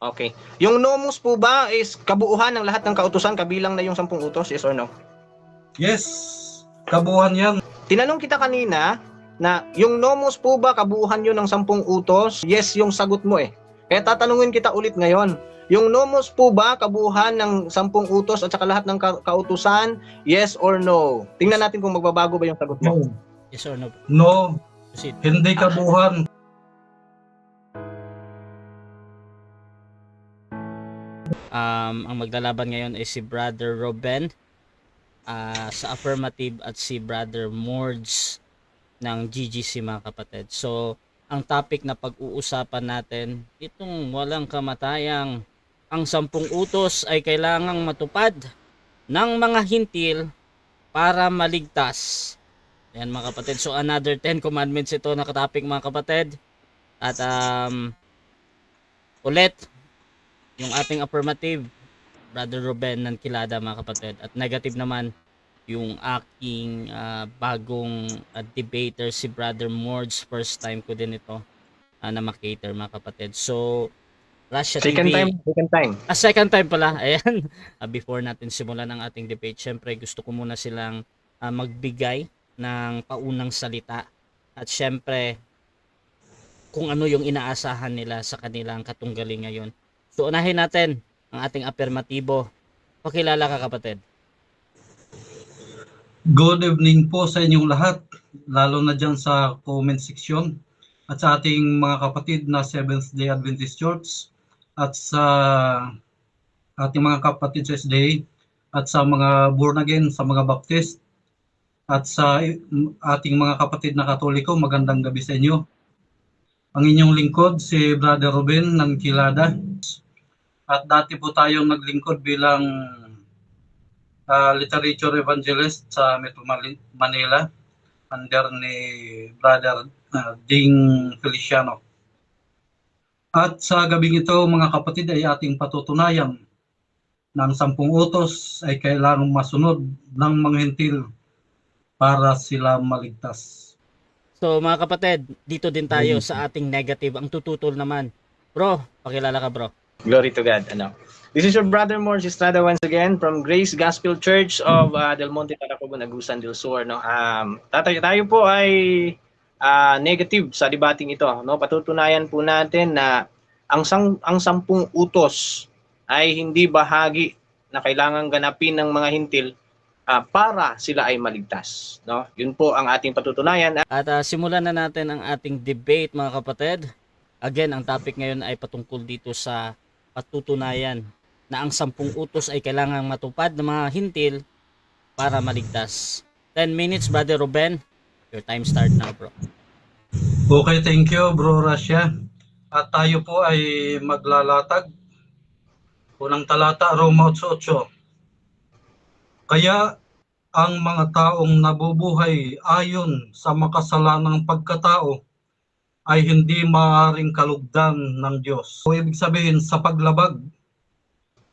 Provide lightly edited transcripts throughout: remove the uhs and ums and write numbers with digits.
Okay. Yung nomos po ba is kabuuhan ng lahat ng kautusan kabilang na yung 10 utos, yes or no? Yes, kabuuan yan. Tinanong kita kanina na yung nomos po ba kabuuhan yun ng 10 utos? Yes, yung sagot mo eh. Kaya tatanungin kita ulit ngayon. Yung nomos po ba kabuuhan ng 10 utos at saka lahat ng kautusan? Yes or no? Tingnan natin kung magbabago ba yung sagot mo. No. Yes or no? No, Proceed. hindi kabuuan. Ang maglalaban ngayon ay si Brother Ruben sa affirmative at si Brother Mords ng GGC, mga kapatid. So, ang topic na pag-uusapan natin, itong walang kamatayang ang 10 utos ay kailangang matupad ng mga hintil para maligtas. Ayan, mga kapatid. So, another 10 commandments ito na topic, mga kapatid. At ulit, yung ating affirmative, Brother Ruben ng Kilada, mga kapatid. At negative naman, yung aking bagong debater, si Brother Mords. First time ko din ito na makater, mga kapatid. So, Russia Second TV. time. Second time pala. Ayan. Before natin simulan ang ating debate, syempre gusto ko muna silang magbigay ng paunang salita. At syempre, kung ano yung inaasahan nila sa kanilang katunggali ngayon. So, unahin natin ang ating affirmatibo. Pakilala ka, kapatid. Good evening po sa inyong lahat, lalo na dyan sa comment section at sa ating mga kapatid na Seventh-day Adventist Church at sa ating mga kapatid sa SDA at sa mga born again, sa mga Baptist at sa ating mga kapatid na Katoliko. Magandang gabi sa inyo. Ang inyong lingkod, si Brother Ruben ng Kilada. At dati po tayong naglingkod bilang literature evangelist sa Metro Manila under ni Brother Ding Feliciano. At sa gabing ito, mga kapatid, ay ating patutunayan na ang 10 utos ay kailangang masunod ng mga hentil para sila maligtas. So, mga kapatid, dito din tayo sa ating negative. Ang tututol naman. Bro, pakilala ka, bro. Glory to God. This is your brother Morge Estrada once again from Grace Gospel Church of Del Monte, Taracoban, Agusan del Sur. Tayo po ay negative sa debating ito. Patutunayan po natin na ang 10 utos ay hindi bahagi na kailangang ganapin ng mga hintil para sila ay maligtas. Yun po ang ating patutunayan. At simulan na natin ang ating debate, mga kapatid. Again, ang topic ngayon ay patungkol dito sa patutunayan na ang 10 utos ay kailangang matupad ng mga hintil para maligtas. 10 minutes, Brother Ruben. Your time start now, bro. Okay, thank you, Bro Russia. At tayo po ay maglalatag. Unang talata, Roma 8:8. Kaya ang mga taong nabubuhay ayon sa makasalanang pagkatao ay hindi maaaring kalugdan ng Diyos. O ibig sabihin, sa paglabag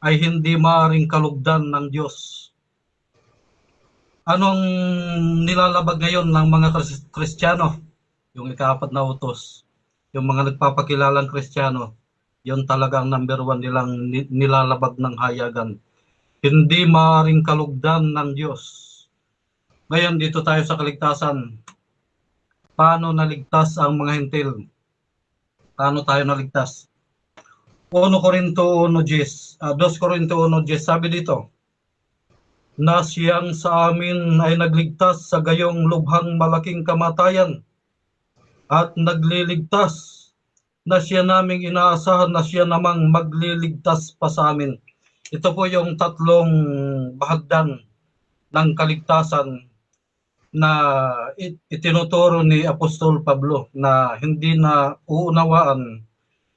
ay hindi maaaring kalugdan ng Diyos. Anong nilalabag ngayon ng mga Kristiyano? Yung ika-4 na utos. Yung mga nagpapakilalang Kristiyano, yun talagang number 1 nilang nilalabag ng hayagan. Hindi maaaring kalugdan ng Diyos. Ngayon, dito tayo sa kaligtasan. Paano naligtas ang mga hentil? Paano tayo naligtas? 1 Corinto 1:10, 2 Corinto 1:10, sabi dito, na siyang sa amin ay nagligtas sa gayong lubhang malaking kamatayan at nagliligtas, na siya naming inaasahan na siya namang magliligtas pa sa amin. Ito po yung 3 bahagdan ng kaligtasan na itinuturo ni Apostol Pablo na hindi na uunawaan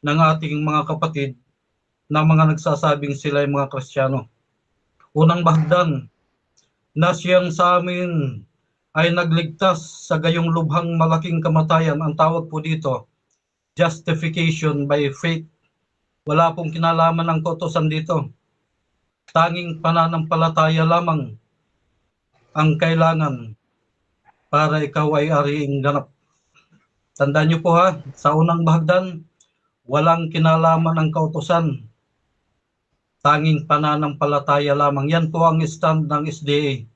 ng ating mga kapatid na mga nagsasabing sila ay mga Kristiyano. Unang bahagdan, na siyang sa amin ay nagligtas sa gayong lubhang malaking kamatayan. Ang tawag po dito, justification by faith. Wala pong kinalaman ng kautusan dito. Tanging pananampalataya lamang ang kailangan para ikaw ay ariing ganap. Tandaan niyo po ha, sa unang bahagdan, Walang kinalaman ang kautusan. Tanging pananampalataya lamang. Yan po ang stand ng SDA.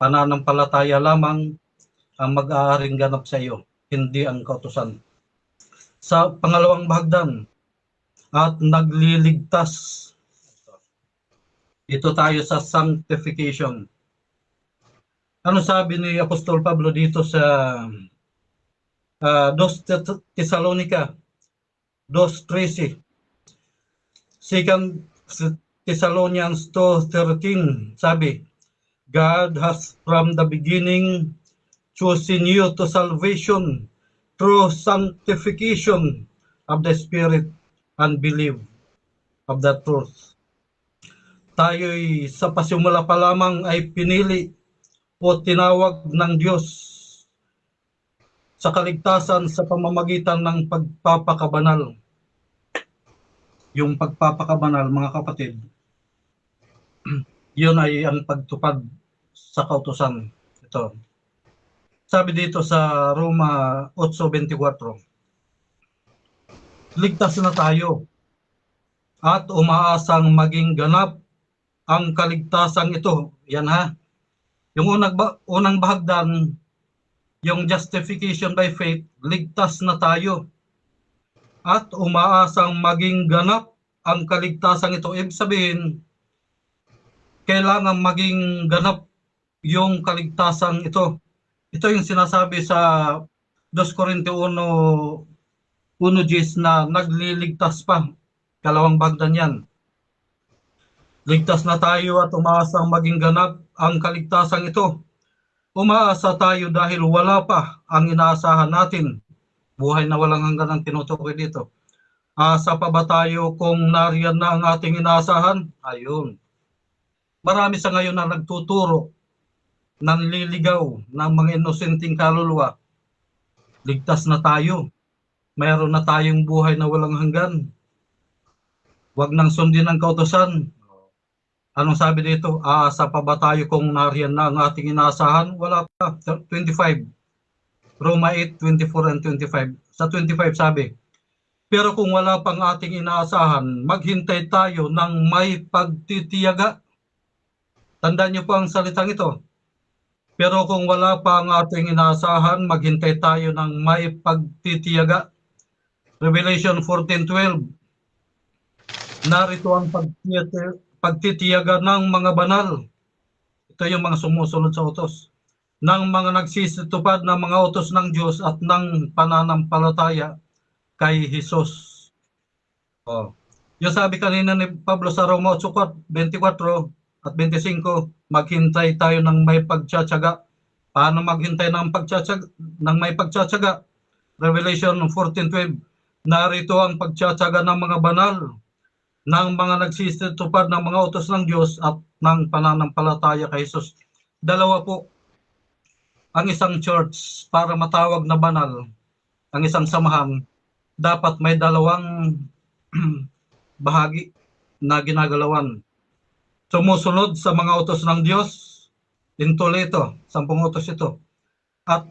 Pananampalataya lamang ang mag-aaring ganap sa iyo, hindi ang kautusan. Sa pangalawang bahagdan, at nagliligtas. Dito tayo sa sanctification. Ano sabi ni Apostol Pablo dito sa 2 Thessalonica 2:13? 2 Thessalonians 2:13 sabi, God has from the beginning chosen you to salvation through sanctification of the Spirit and believe of the truth. Tayo'y sa pasimula pa lamang ay pinili o tinawag ng Diyos sa kaligtasan sa pamamagitan ng pagpapakabanal. Yung pagpapakabanal, mga kapatid, yun ay ang pagtupad sa kautusan. Ito. Sabi dito sa Roma 8:24, ligtas na tayo at umaasang maging ganap ang kaligtasang ito. Yan ha. Yung unang bahagdan, yung justification by faith, ligtas na tayo at umaasang maging ganap ang kaligtasang ito. Ibig sabihin, kailangan maging ganap yung kaligtasang ito. Ito yung sinasabi sa 2 Corinto 1:10 na nagliligtas pa. Kalawang bagdan yan. Ligtas na tayo at umaasang maging ganap ang kaligtasang ito. Umaasa tayo dahil wala pa ang inaasahan natin. Buhay na walang hanggan ang tinutukoy dito. Asa pa ba tayo kung nariyan na ang ating inaasahan? Ayun. Marami sa ngayon na nagtuturo, nanliligaw ng mga inosenteng kaluluwa. Ligtas na tayo. Mayroon na tayong buhay na walang hanggan. Huwag nang sundin ang kautusan. Anong sabi dito? Aasa pa ba tayo kung nariyan na ang ating inaasahan? Wala pa. 25. Roma 8:24 and 25. Sa 25 sabi, pero kung wala pang ating inaasahan, maghintay tayo ng may pagtitiyaga. Tandaan niyo po ang salitang ito. Pero kung wala pa ang ating inaasahan, maghintay tayo ng may pagtitiyaga. Revelation 14:12. Narito ang pagtitiyaga ng mga banal. Ito yung mga sumusunod sa utos. Ng mga nagsisitupad ng mga utos ng Diyos at ng pananampalataya kay Jesus. Oh. Yung sabi kanina ni Pablo sa Roma 8:24 at 25, maghintay tayo ng may pagtsatsaga. Paano maghintay ng may pagtsatsaga? Revelation 14:12. Narito ang pagtsatsaga ng mga banal, ng mga nagsisitupad ng mga utos ng Diyos at ng pananampalataya kay Jesus. Dalawa po ang isang church para matawag na banal, ang isang samahan, dapat may dalawang bahagi na ginagalawan. Sumusunod sa mga utos ng Diyos, intuli ito, 10 utos ito, at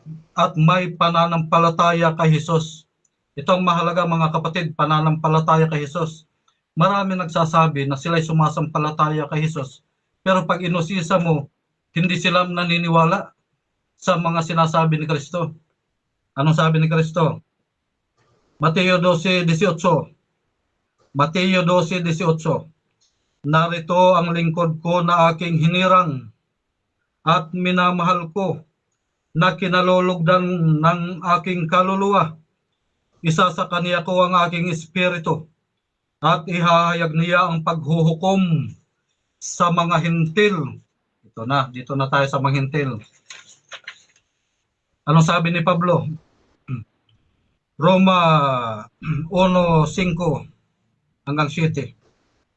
may pananampalataya kay Jesus. Ito ang mahalaga mga kapatid, pananampalataya kay Jesus. Marami nagsasabi na sila'y sumasampalataya kay Jesus, pero pag inusisa mo, hindi sila naniniwala sa mga sinasabi ni Kristo. Anong sabi ni Kristo? Mateo 12:18. Mateo 12:18. Narito ang lingkod ko na aking hinirang at minamahal ko, na kinalulugdan ng aking kaluluwa. Isa sa kaniya ko ang aking espiritu, at ihahayag niya ang paghuhukom sa mga hintil. Dito na tayo sa mga hintil. Anong sabi ni Pablo? Roma 1:5 hanggang 7.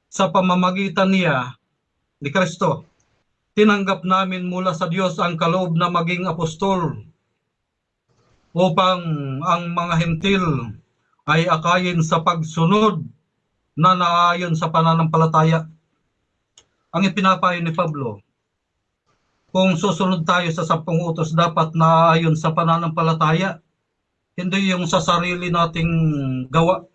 Sa pamamagitan niya, ni Kristo, tinanggap namin mula sa Diyos ang kaloob na maging apostol upang ang mga hintil ay akayin sa pagsunod na naayon sa pananampalataya. Ang ipinapayo ni Pablo, kung susunod tayo sa 10 utos, dapat naayon sa pananampalataya, hindi yung sa sarili nating gawa.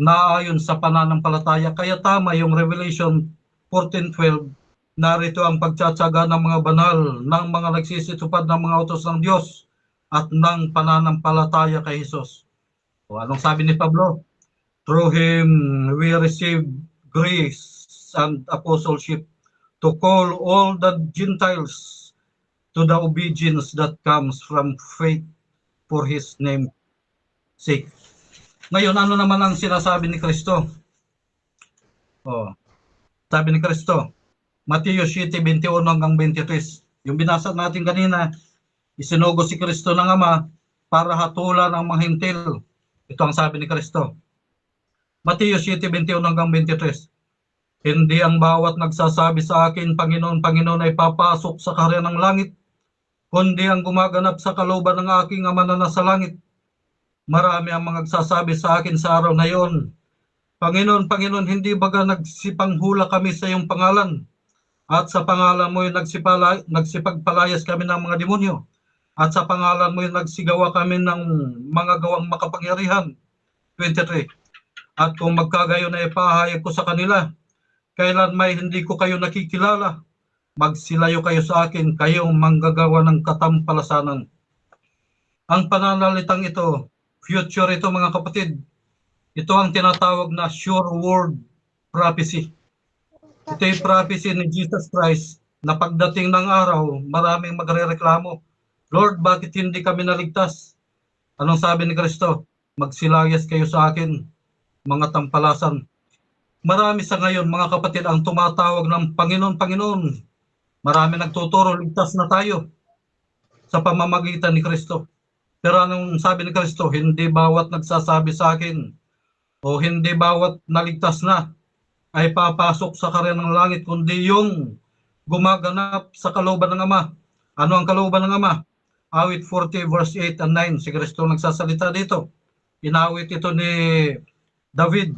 naayon sa pananampalataya. Kaya tama yung Revelation 14:12, narito ang pagtsatsaga ng mga banal, ng mga nagsisitupad ng mga utos ng Diyos at ng pananampalataya kay Jesus. O, anong sabi ni Pablo? Through Him we receive grace and apostleship to call all the Gentiles to the obedience that comes from faith for His name sake. Ngayon, ano naman ang sinasabi ni Kristo? Oh, sabi ni Kristo, Mateo 7:21 hanggang 23. Yung binasa natin kanina, isinugo si Kristo ng Ama para hatulan ang mga hintil. Ito ang sabi ni Kristo. Mateo 7:21 hanggang 23. Hindi ang bawat nagsasabi sa akin, Panginoon, Panginoon, ay papasok sa kaharian ng langit, kundi ang gumaganap sa kalooban ng aking Ama na nasa langit. Marami ang mga nagsasabi sa akin sa araw na iyon, Panginoon, Panginoon, hindi baga nagsipanghula kami sa iyong pangalan? At sa pangalan mo yung nagsipagpalayas kami ng mga demonyo? At sa pangalan mo yung nagsigawa kami ng mga gawang makapangyarihan? 23. At kung magkagayon na ipahayag ko sa kanila, kailan may hindi ko kayo nakikilala, magsilayo kayo sa akin, kayong manggagawa ng katampalasanan. Ang pananalitang ito, future ito mga kapatid, ito ang tinatawag na sure word prophecy. Ito yung prophecy ni Jesus Christ na pagdating ng araw, maraming magrereklamo, Lord, bakit hindi kami naligtas? Anong sabi ni Kristo? Magsilayas kayo sa akin, mga tampalasan. Marami sa ngayon, mga kapatid, ang tumatawag ng Panginoon, Panginoon. Marami nagtuturo, ligtas na tayo sa pamamagitan ni Kristo. Pero anong sabi ni Kristo? Hindi bawat nagsasabi sa akin o hindi bawat naligtas na ay papasok sa kaharian ng langit, kundi yung gumaganap sa kalooban ng Ama. Ano ang kalooban ng Ama? Awit 40 verse 8 and 9. Si Kristo nagsasalita dito. Inawit ito ni David.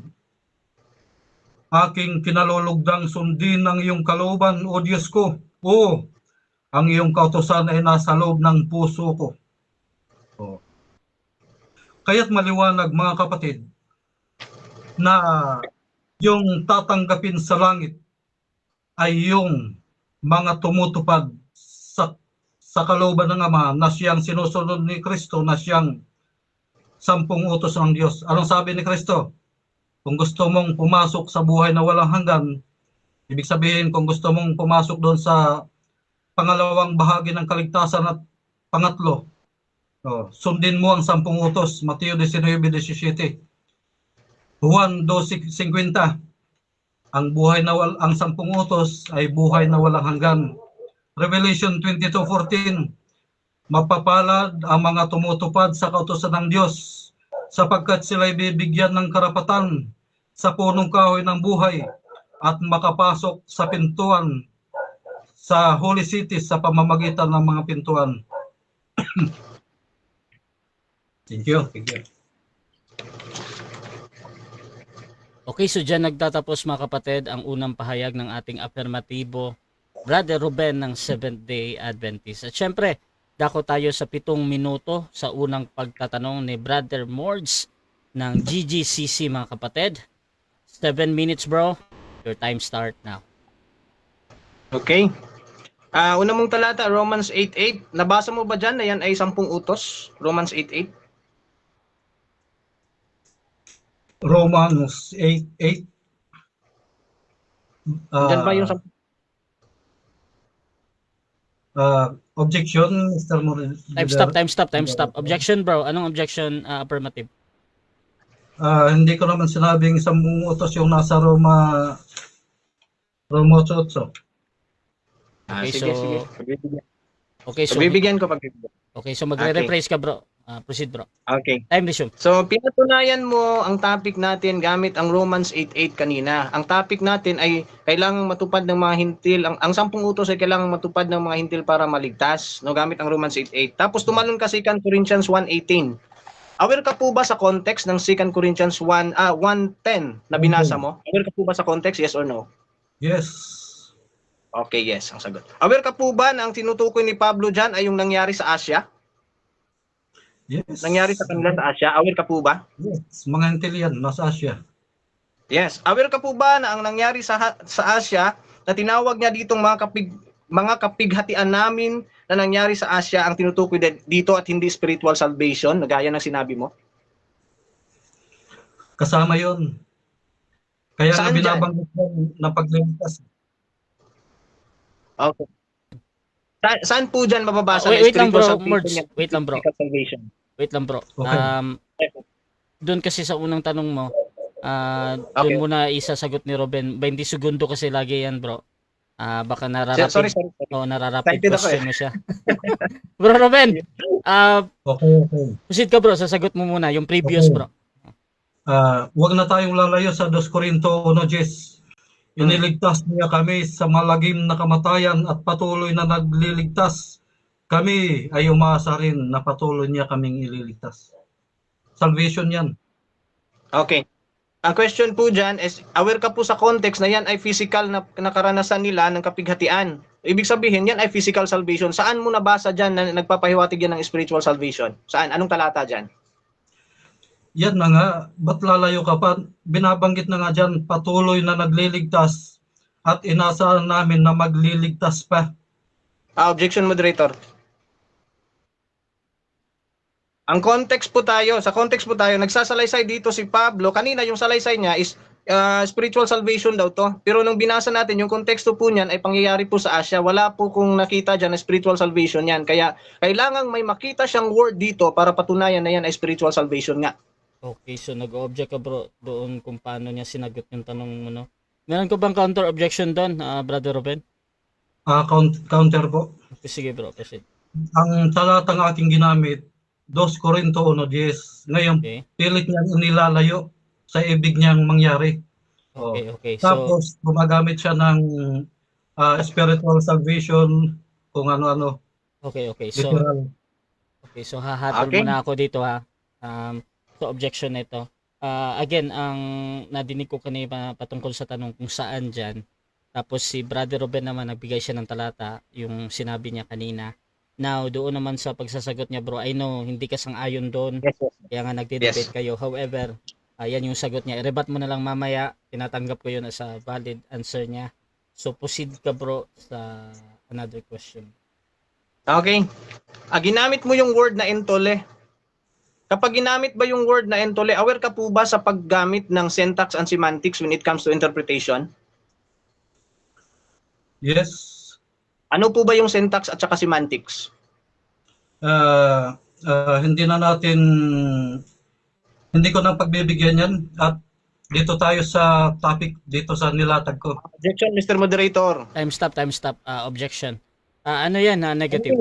Aking kinalulugdang sundin ng iyong kalooban, O Diyos ko. O, ang iyong kautusan ay nasa loob ng puso ko. O. Kaya't maliwanag mga kapatid, na yung tatanggapin sa langit ay yung mga tumutupad sa kalooban ng Ama na siyang sinusunod ni Kristo, na siyang 10 utos ng Diyos. Anong sabi ni Kristo? Kung gusto mong pumasok sa buhay na walang hanggan, ibig sabihin kung gusto mong pumasok doon sa pangalawang bahagi ng kaligtasan at pangatlo, sundin mo ang 10 utos. Mateo 19:17. Juan 2:50. Ang buhay na ang 10 utos ay buhay na walang hanggan. Revelation 22:14. Mapapalad ang mga tumutupad sa kautusan ng Diyos, sapagkat sila ay bibigyan ng karapatan sa punong kahoy ng buhay at makapasok sa pintuan sa Holy City sa pamamagitan ng mga pintuan. Thank you. Okay, so dyan nagtatapos mga kapatid ang unang pahayag ng ating afirmatibo, Brother Ruben ng Seventh-day Adventist. At syempre, dako tayo sa 7 minuto sa unang pagtatanong ni Brother Mords ng GGCC mga kapatid. 7 minutes bro, your time start now. Okay. Una mong talata, Romans 8:8. Nabasa mo ba dyan na yan ay 10 utos? Romans 8:8. Romans 8:8. Diyan ba yung 10? Objection, Mr. Morel. Time stop. Objection bro, anong objection? Affirmative. Hindi ko naman sinabing 10 utos yung nasa Roma 8:8. Okay, Sige. Okay, so Bibigyan ko pag bibigyan. Okay, so magre-rephrase ka bro. Proceed bro. Okay. Time resume. So, pinatunayan mo ang topic natin gamit ang Romans 8:8 kanina. Ang topic natin ay kailangang matupad ng mga hintil. Ang 10 utos ay kailangang matupad ng mga hintil para maligtas, no, gamit ang Romans 8:8. Tapos tumalon ka 2 Corinthians 1:18. Aware ka po ba sa context ng 2 Corinthians 1:10 na binasa mo? Aware ka po ba sa context? Yes or no? Yes. Okay, yes ang sagot. Aware ka po ba na ang tinutukoy ni Pablo dyan ay yung nangyari sa Asia? Yes. Nangyari sa kanila sa Asia? Aware ka po ba? Yes. Mga hintil yan, nasa Asia. Yes. Aware ka po ba na ang nangyari sa Asia na tinawag niya ditong mga kapighatian namin na nangyari sa Asia ang tinutukoy dito at hindi spiritual salvation, gaya ng sinabi mo? Kasama yon. Kaya nga Saan dyan? binabanggit ng pagliligtas. Okay. Saan po dyan mababasa na Wait lang spiritual bro, salvation? Merge. Wait lang bro. Salvation. Wait lang bro. Okay. Doon kasi sa unang tanong mo, Okay. doon muna isasagot ni Ruben. 20 segundo kasi lagi yan bro. Baka Sorry. nararapid Excited ako question mo siya. Bro Ruben, Okay. proceed ka bro, sasagot mo muna yung previous Okay. bro. Huwag na tayong lalayo sa 2 Corinto 1:10. Iniligtas niya kami sa malagim na kamatayan at patuloy na nagliligtas. Kami ay umaasa rin na patuloy niya kaming ililigtas. Salvation yan. Okay. Ang question po dyan is, aware ka po sa context na yan ay physical na karanasan nila ng kapighatian. Ibig sabihin, yan ay physical salvation. Saan mo nabasa dyan na nagpapahiwatig yan ng spiritual salvation? Saan? Anong talata dyan? Yan na nga, ba't lalayo ka pa? Binabanggit na nga dyan, patuloy na nagliligtas at inaasahan namin na magliligtas pa. Objection, moderator. Ang context po tayo, sa context po tayo, nagsasalaysay dito si Pablo. Kanina yung salaysay niya is spiritual salvation daw to. Pero nung binasa natin, yung konteksto po niyan ay pangyayari po sa Asia. Wala po kung nakita dyan na spiritual salvation yan. Kaya kailangang may makita siyang word dito para patunayan na yan ay spiritual salvation nga. Okay, so nag-object ka bro doon kung paano niya sinagot yung tanong mo, no? Meron ko bang counter objection doon, Brother Ruben? Counter po. Okay, sige bro, proceed. Ang talatang aking ginamit, 2 Corinto 1:10. Ngayon, Okay. pilit niyang inilalayo sa ibig niyang mangyari. Okay. So, Tapos, gumagamit siya ng spiritual salvation, kung ano-ano. okay. Literal. So hahatol Okay. muna ako dito ha. So objection nito. Again, ang nadinig ko kanina patungkol sa tanong kung saan dyan. Tapos si Brother Ruben naman nagbigay siya ng talata, yung sinabi niya kanina. Now, doon naman sa pagsasagot niya bro, I know hindi ka sang-ayon doon. Yes. Kaya nga nagde-debate Yes. kayo. However, yan yung sagot niya. I-rebut mo na lang mamaya. Tinatanggap ko yun as a valid answer niya. So proceed ka bro sa another question. Okay. Ginamit mo yung word na entole. Kapag ginamit ba yung word na entole, aware ka po ba sa paggamit ng syntax and semantics when it comes to interpretation? Yes. Ano po ba yung syntax at saka semantics? Hindi ko nang pagbibigyan yan at dito tayo sa topic, dito sa nilatag ko. Objection, Mr. Moderator. Time stop. Objection. Ano yan? Negative.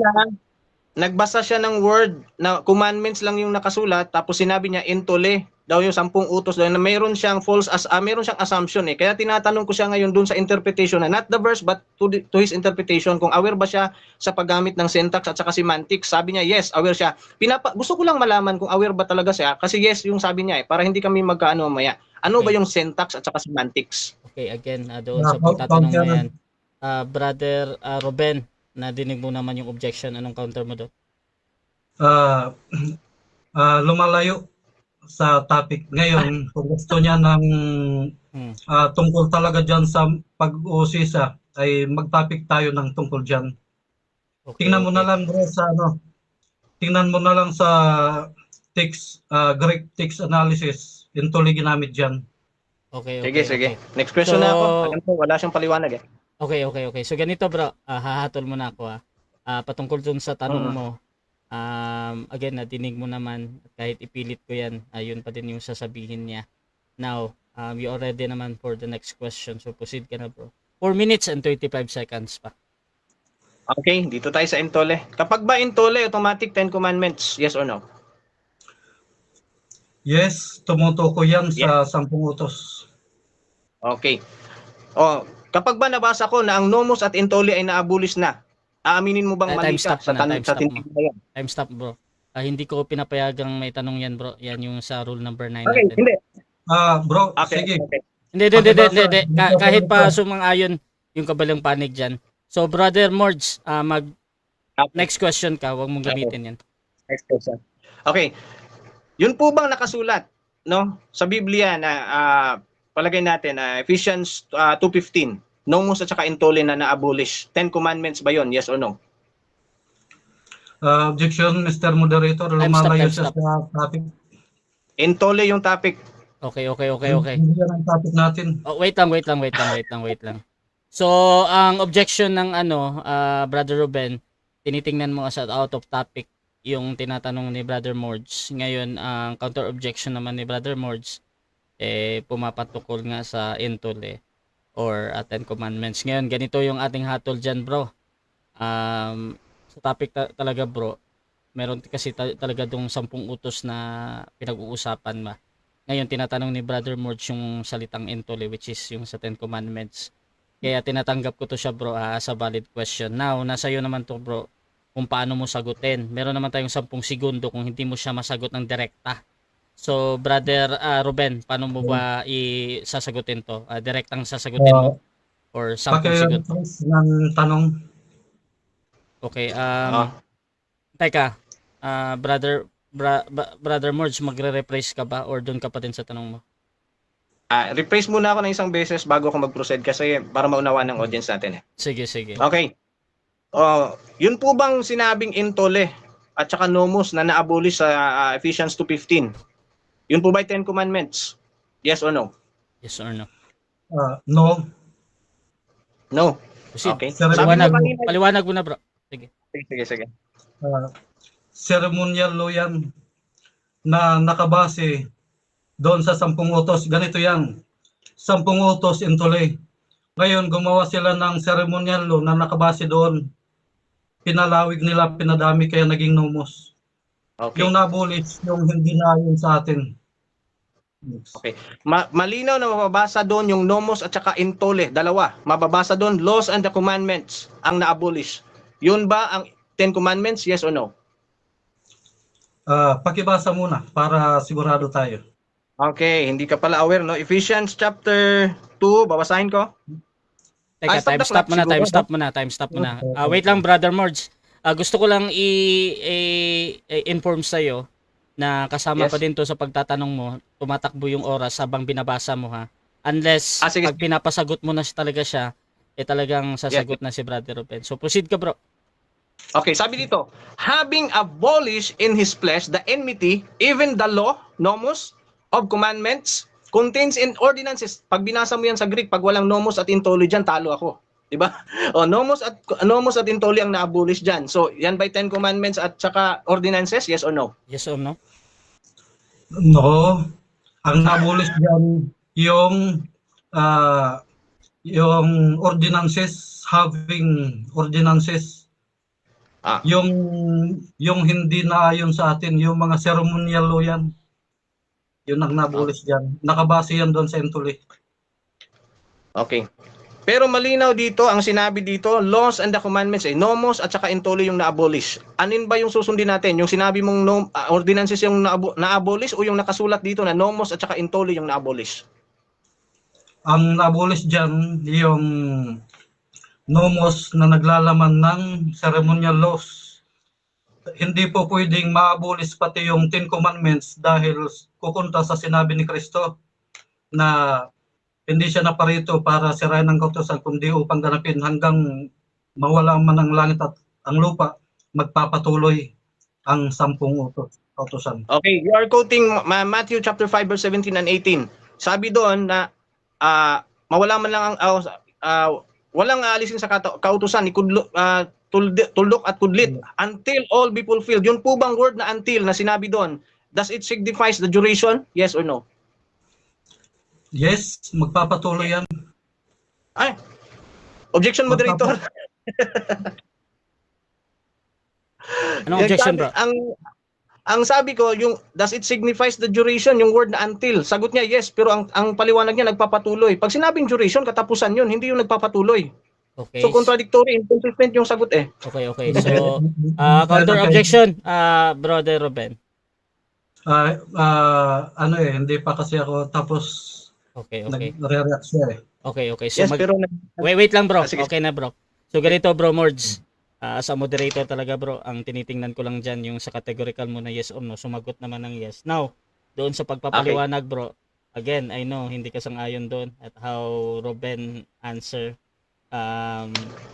Nagbasa siya ng word na commandments lang yung nakasulat, tapos sinabi niya entole daw yung 10 utos daw na meron siyang meron siyang assumption eh. Kaya tinatanong ko siya ngayon dun sa interpretation na not the verse but to his interpretation kung aware ba siya sa paggamit ng syntax at saka semantics. Sabi niya yes, aware siya. Gusto ko lang malaman kung aware ba talaga siya kasi yes yung sabi niya eh, para hindi kami magkaano mamaya. Ano ba yung syntax at saka semantics? Okay, again, doon sa pagtatanong mo yan. Brother Ruben, nadinig mo naman yung objection. Anong counter mo doon? Lumalayo sa topic ngayon. Kung gusto niya ng tungkol talaga dyan sa pag-uusisa, ay mag-topic tayo ng tungkol dyan. Okay, Tingnan mo na lang bro sa tingnan mo na lang sa text, Greek text analysis. Entole ginamit dyan. Okay. Sige. Next question na ako. Alam ko, wala siyang paliwanag eh. Okay. So ganito bro, hahatol mo na ako patungkol dun sa tanong mo. Again, nadinig mo naman, kahit ipilit ko yan, yun pa din yung sasabihin niya. Now, you already naman for the next question. So proceed ka na bro. 4 minutes and 35 seconds pa. Okay, dito tayo sa entole. Kapag ba entole, automatic 10 commandments, yes or no? Yes, tumutuko yan sa 10 utos. Okay. Kapag ba nabasa ko na ang nomos at entole ay na-abolish na, aaminin mo bang mali ka sa tindig na yan? Time stop bro. Hindi ko pinapayagang may tanong yan bro. Yan yung sa rule number 9 Okay, natin. hindi. Bro, Okay, sige. okay. Hindi. Kahit pa sumang-ayon yung kabilang panig dyan. So brother Mords, next question ka, wag mong gamitin yan. Next question. Okay. Yun po bang nakasulat, no, sa Biblia na palagay natin, Ephesians 2:15, nomos at saka intole na na-abolish. 10 commandments ba yon? Yes or no? Objection, Mr. Moderator. Time stop, Lumalayo time siya stop. sa topic. Intole yung topic. Okay. Hindi yan ang topic natin. Oh, wait lang. So, ang objection ng Brother Ruben, tinitingnan mo as out of topic yung tinatanong ni Brother Mords. Ngayon, ang counter objection naman ni Brother Mords pumapatukol nga sa intole or Ten Commandments. Ngayon, ganito yung ating hatol dyan, bro. Sa topic talaga, bro, meron kasi talaga dong 10 utos na pinag-uusapan ba. Ngayon, tinatanong ni Brother Mords yung salitang intole, which is yung sa 10 Commandments. Kaya tinatanggap ko to siya, bro, as a valid question. Now, nasa iyo naman to, bro, kung paano mo sagutin. Meron naman tayong 10 segundo kung hindi mo siya masagot ng direkta. So, Brother Ruben, paano mo ba isasagutin to? Direktang sasagutin mo? Or 10 segundo? Ng tanong. Okay, teka, Brother Mords, magre-rephrase ka ba or doon ka pa din sa tanong mo? Rephrase muna ako ng isang beses bago ako mag-proceed kasi para maunawaan ng audience natin. Sige. Okay. Yun po bang sinabing intole at saka nomos na na-abolish sa Ephesians 2:15? Yun po ba 10 commandments? Yes or no? Yes or no? No. No. Proceed. Okay. Paliwanag mo na, bro. Sige. Sige. Ceremonial law yan na nakabase doon sa 10 utos. Ganito yan. 10 utos intole. Ngayon, gumawa sila ng ceremonial law na nakabase doon. Pinalawig nila, pinadami, kaya naging nomos. Okay. Yung nabolish, yung hindi na yun sa atin. Okay. Malinaw na mababasa doon yung nomos at saka intole. Dalawa. Mababasa doon laws and the commandments ang na-abolish. Yun ba ang 10 commandments? Yes or no? Pakibasa muna para sigurado tayo. Okay, hindi ka pala aware, no? Ephesians chapter 2, babasahin ko. Teka, time stop muna. Wait lang, Brother Mords. Gusto ko lang i-inform sa'yo na kasama pa din to sa pagtatanong mo, tumatakbo yung oras habang binabasa mo, ha? Unless, pag pinapasagot mo na talaga siya, talagang sasagot na si Brother Ruben. So, proceed ka, bro. Okay, sabi dito, having abolished in his flesh the enmity, even the law, nomos, of commandments, contains in ordinances. Pag binasa mo yan sa Greek, pag walang nomos at intole dyan, talo ako. Diba? Nomos at intole ang na-abolish dyan. So, yan by 10 commandments at saka ordinances, yes or no? Yes or no? No. Ang na-abolish dyan, yung ordinances, having ordinances, yung hindi na ayon sa atin, yung mga ceremonial law yan. Yun ang nabulis dyan. Nakabase yan doon sa intole. Okay. Pero malinaw dito, ang sinabi dito, laws and the commandments, nomos at saka intole yung na-abolish. Anin ba yung susundin natin? Yung sinabi mong ordinances yung na-abolish o yung nakasulat dito na nomos at saka intole yung na-abolish? Ang na-abolish dyan, yung nomos na naglalaman ng ceremonial laws. Hindi po pwedeng ma-abolish pati yung 10 commandments dahil kukunta sa sinabi ni Kristo na hindi siya naparito para sirain ang kautusan kundi upang ganapin hanggang mawala man ang langit at ang lupa, magpapatuloy ang 10 kautusan. Okay, you are quoting Matthew chapter 5 verse 17 and 18. Sabi doon na mawala man lang ang walang aalisin sa kautusan ni tuldok at kudlit until all be fulfilled. Yun po bang word na until na sinabi doon, does it signifies the duration? Yes or no? Yes, magpapatuloy yan. Ay, objection, moderator. Anong objection, bro? Ang sabi ko, yung does it signifies the duration, yung word na until. Sagot niya, yes, pero ang paliwanag niya nagpapatuloy. Pag sinabing duration, katapusan yun, hindi yung nagpapatuloy. Okay. So contradictory, inconsistent yung sagot eh. Okay. So, counter objection, Brother Ruben. Hindi pa kasi ako tapos. Okay. Nagre-react siya eh. Okay. So, yes, pero wait lang, bro. Okay na, bro. So, ganito, bro, Mords. Sa moderator talaga, bro, ang tinitingnan ko lang dyan yung sa categorical mo na yes or no. Sumagot naman ng yes. Now, doon sa pagpapaliwanag, bro, again, I know hindi ka sang-ayon doon at how Ruben answer.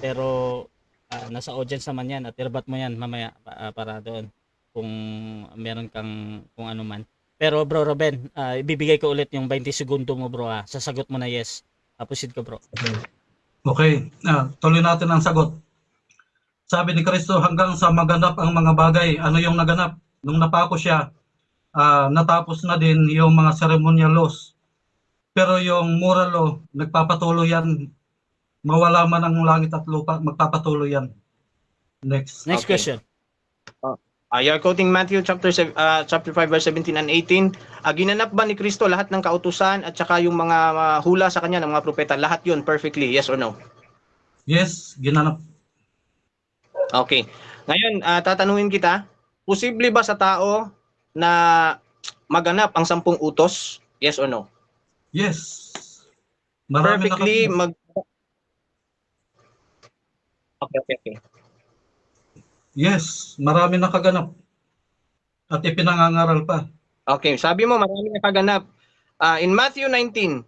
Pero nasa audience naman yan at irbat mo yan mamaya para doon kung meron kang kung ano man. Pero bro Ruben, ibibigay ko ulit yung 20 segundo mo bro sasagot mo na yes. Proceed ko bro. Okay, tuloy natin ang sagot. Sabi ni Kristo, hanggang sa maganap ang mga bagay. Ano yung naganap? Nung napako siya, natapos na din yung mga ceremonial laws. Pero yung moral law, nagpapatuloy yan. Mawala man ang langit at lupa, magpapatuloy yan. Next. Next Okay. question. You're quoting Matthew chapter 5 verse 17 and 18. Ginanap ba ni Kristo lahat ng kautusan at saka yung mga hula sa kanya ng mga propeta? Lahat yun perfectly, yes or no? Yes, ginanap. Okay. Ngayon, tatanungin kita, posible ba sa tao na maganap ang 10 utos? Yes or no? Yes. Marami Perfectly na Okay. Yes, marami na kaganap. At ipinangangaral pa. Okay, sabi mo marami na kaganap. In Matthew 19,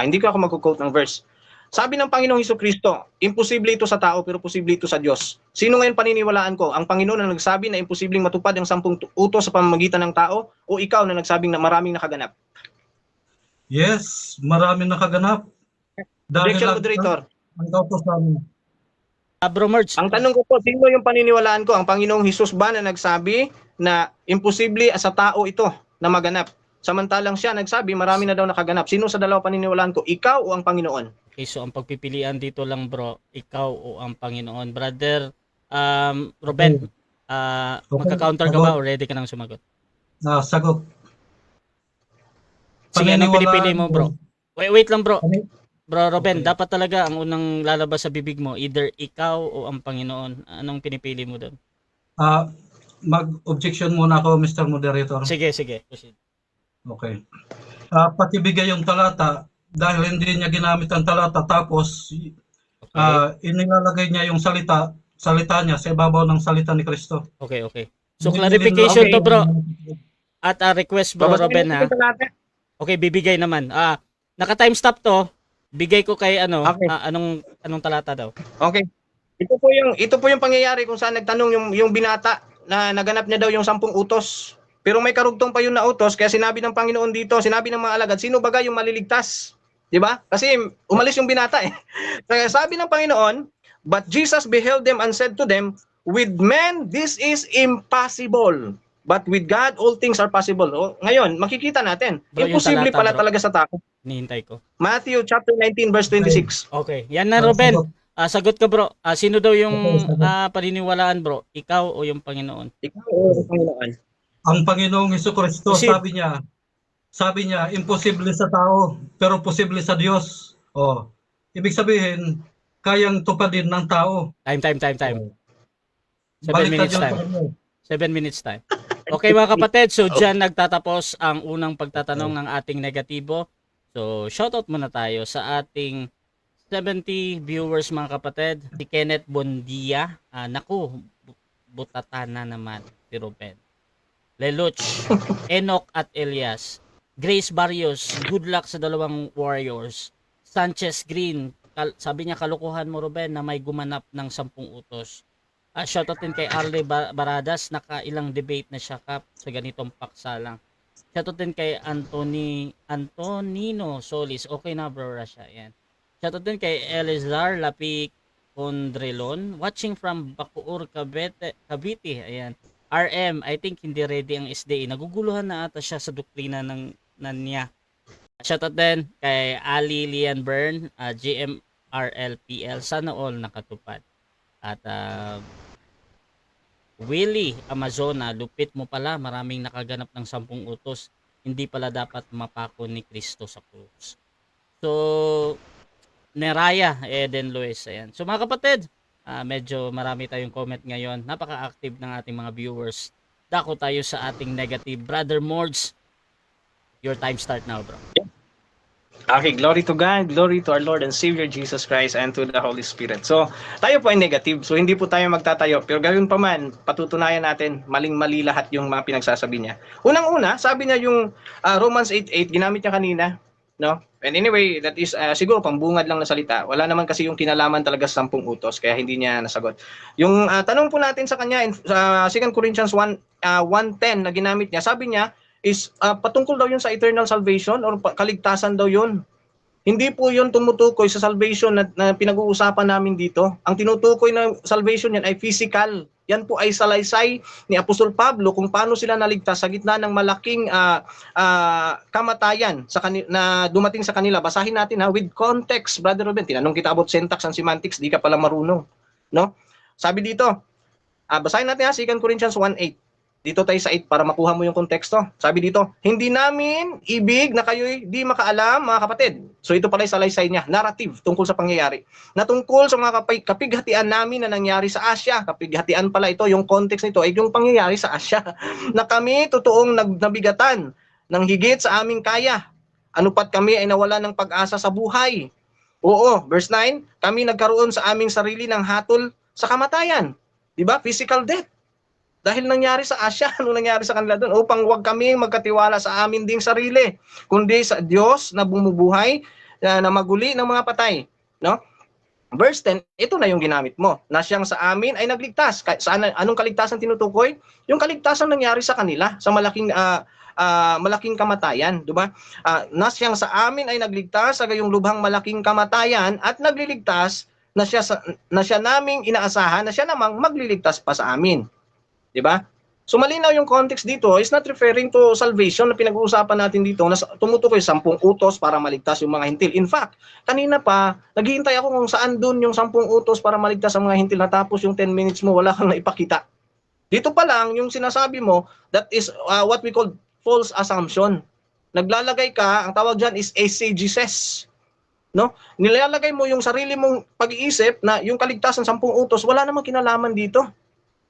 hindi ko ako mag-quote ng verse. Sabi ng Panginoong Hesukristo, imposible ito sa tao pero posible ito sa Diyos. Sino ngayon paniniwalaan ko? Ang Panginoon na nagsabi na imposibleng matupad ang 10 utos sa pamamagitan ng tao o ikaw na nagsabing na maraming nakaganap? Yes, marami na kaganap. Objection, moderator. Ang kautosan. Bro Merge. Ang tanong ko po, sino yung paniniwalaan ko? Ang Panginoong Hesus ba na nagsabi na imposible sa tao ito na maganap? Samantalang siya nagsabi marami na daw nakaganap. Sino sa dalawa paniniwalaan ko? Ikaw o ang Panginoon? Okay, so ang pagpipilian dito lang bro, ikaw o ang Panginoon. Brother Ruben, magka-counter ka ba o ready ka nang sumagot? Sagot. Sige, anong pinipili mo bro? Wait lang bro. Pani- Bro Ruben, Okay. dapat talaga ang unang lalabas sa bibig mo, either ikaw o ang Panginoon. Anong pinipili mo doon? Mag-objection muna ako, Mr. Moderator. Sige. Proceed. Okay. Patibigay yung talata dahil hindi niya ginamit ang talata tapos inilalagay niya yung salita niya sa ibabaw ng salita ni Kristo. Okay. So Hindi clarification Okay. to bro. At request bro Babasahin Ruben natin ha. yung talata. Okay, bibigay naman. Naka-time stop to. Bigay ko kay Okay. anong talata daw? Okay. Ito po yung pangyayari kung saan nagtanong yung binata na naganap niya daw yung 10 utos. Pero may karugtong pa yun na utos kaya sinabi ng Panginoon dito, sinabi ng mga alagad, sino baga yung maliligtas? 'Di ba? Kasi umalis yung binata eh. Kaya sabi ng Panginoon, but Jesus beheld them and said to them, with men this is impossible. But with God, all things are possible. Ngayon, makikita natin. Bro, yung Imposible talata, pala bro. talaga sa tao. Hinihintay ko. Matthew chapter 19 verse 26. Okay. Yan na Ruben. Sagot ka bro. Sino daw yung paniniwalaan bro? Ikaw o yung Panginoon? Ikaw o ang Panginoon? Ang Panginoong Hesukristo, Proceed. sabi niya, imposible sa tao, pero posible sa Diyos. Ibig sabihin, kayang tupadin ng tao. Time. 7 Baliktad minutes yung time. tanong. 7 minutes time. Okay mga kapatid, so dyan nagtatapos ang unang pagtatanong ng ating negatibo. So shoutout muna tayo sa ating 70 viewers mga kapatid. Si Kenneth Bondia, naku, butata na naman si Ruben. Leluch, Enoch at Elias. Grace Barrios, good luck sa dalawang Warriors. Sanchez Green, sabi niya kalukuhan mo Ruben na may gumanap ng 10 utos. Shoutout din kay Arle Baradas, nakailang debate na siya kap sa ganitong paksa lang. Shoutout din kay Antonino Solis, okay na bro Rasha, yan. Shoutout din kay Elizar Lapik Condrelon, watching from Bacoor, Cavite, ayan. RM, I think hindi ready ang SDA, naguguluhan na ata siya sa doktrina ng niya. Shoutout din kay Ali Lian Byrne, GMRLPL, sana all nakatupad. At Willie Amazona, lupit mo pala, maraming nakaganap ng 10 utos. Hindi pala dapat mapako ni Kristo sa krus. So, Neraya Eden Luis, ayan. So mga kapatid, medyo marami tayong comment ngayon. Napaka-active ng ating mga viewers. Dako tayo sa ating negative. Brother Mords, your time start now, bro. Okay, glory to God, glory to our Lord and Savior Jesus Christ and to the Holy Spirit. So, tayo po ay negative. So, hindi po tayo magtatayo. Pero gayon pa man, patutunayan natin, maling-mali lahat yung mga pinagsasabi niya. Unang-una, sabi niya yung Romans 8:8, ginamit niya kanina, no? And anyway, that is siguro pambungad lang na salita. Wala naman kasi yung kinalaman talaga sa 10 utos, kaya hindi niya nasagot. Yung tanong po natin sa kanya, sa 2 Corinthians 1:10 na ginamit niya, sabi niya, is patungkol daw yun sa eternal salvation or kaligtasan daw yun. Hindi po yun tumutukoy sa salvation na pinag-uusapan namin dito. Ang tinutukoy na salvation yan ay physical. Yan po ay salaysay ni Apostol Pablo kung paano sila naligtas sa gitna ng malaking kamatayan na dumating sa kanila. Basahin natin with context, Brother Ruben. Tinanong kita about syntax and semantics, di ka pala marunong. No? Sabi dito, basahin natin 2 Corinthians 1:8. Dito tayo sa 8 para makuha mo yung konteksto. Sabi dito, hindi namin ibig na kayo'y di makaalam, mga kapatid. So ito pala yung salaysay niya, narrative tungkol sa pangyayari. Na tungkol sa mga kapighatian namin na nangyari sa Asya. Kapighatian pala ito, yung context nito ay yung pangyayari sa Asya. Na kami totoong nabigatan ng higit sa aming kaya. Ano pat kami ay nawala ng pag-asa sa buhay. Oo, verse 9, kami nagkaroon sa aming sarili ng hatol sa kamatayan. Diba? Physical death. Dahil nangyari sa Asya, ano nangyari sa kanila doon? Upang huwag kami magkatiwala sa amin ding sarili, kundi sa Diyos na bumubuhay, na maguli ng mga patay. No? Verse 10, ito na yung ginamit mo, na siyang sa amin ay nagligtas. Anong kaligtasan tinutukoy? Yung kaligtasan nangyari sa kanila, sa malaking kamatayan. Diba? Na siyang sa amin ay nagligtas sa gayong lubhang malaking kamatayan at nagliligtas na siya naming inaasahan na siya namang magliligtas pa sa amin. Diba? So malinaw yung context dito is not referring to salvation na pinag-uusapan natin dito na tumutukoy 10 utos para maligtas yung mga hintil. In fact, kanina pa, naghihintay ako kung saan dun yung 10 utos para maligtas ang mga hintil, natapos yung 10 minutes mo, wala kang naipakita. Dito pa lang, yung sinasabi mo, that is what we call false assumption. Naglalagay ka, ang tawag dyan is exegesis. No? Nilalagay mo yung sarili mong pag-iisip na yung kaligtasan 10 utos, wala namang kinalaman dito.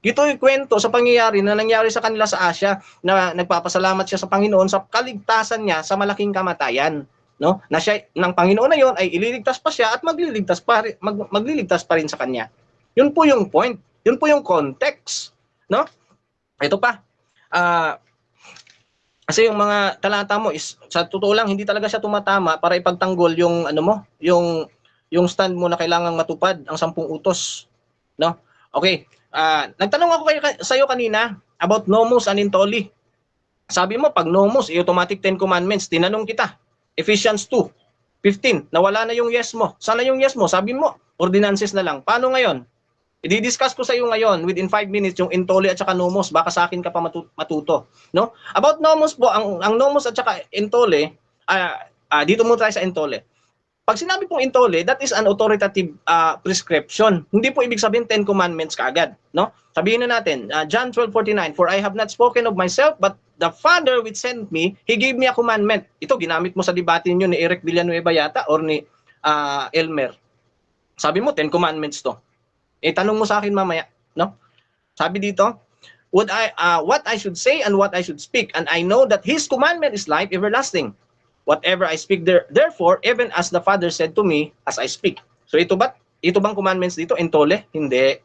Ito yung kwento sa pangyayari na nangyari sa kanila sa Asya na nagpapasalamat siya sa Panginoon sa kaligtasan niya sa malaking kamatayan. No? Na siya, ng Panginoon na yon ay ililigtas pa siya at magliligtas pa rin sa kanya. Yun po yung point. Yun po yung context. No? Ito pa. Kasi yung mga talata mo is sa totoo lang hindi talaga siya tumatama para ipagtanggol yung yung stand mo na kailangang matupad ang 10 utos. No? Okay. Nagtanong ako sa iyo kanina about nomos and intoli. Sabi mo, pag nomos, automatic 10 commandments. Tinanong kita, Ephesians 2:15, nawala na yung yes mo. Sana yung yes mo? Sabi mo, ordinances na lang. Paano ngayon? I-discuss ko sa iyo ngayon, within 5 minutes, yung intoli at saka nomos. Baka sa akin ka pa matuto. No? About nomos po, ang nomos at saka intoli, dito muna tayo sa intoli. Pag sinabi pong intoli, that is an authoritative prescription. Hindi po ibig sabihin 10 commandments kaagad, no? Sabihin na natin, John 12:49, for I have not spoken of myself, but the Father which sent me, He gave me a commandment. Ito, ginamit mo sa debate niyo ni Eric Villanueva yata or ni Elmer. Sabi mo, 10 commandments to. Tanong mo sa akin mamaya, no? Sabi dito, what I should say and what I should speak, and I know that His commandment is life everlasting. Whatever I speak therefore, even as the Father said to me, as I speak. So ito bang commandments dito? Intole? Hindi.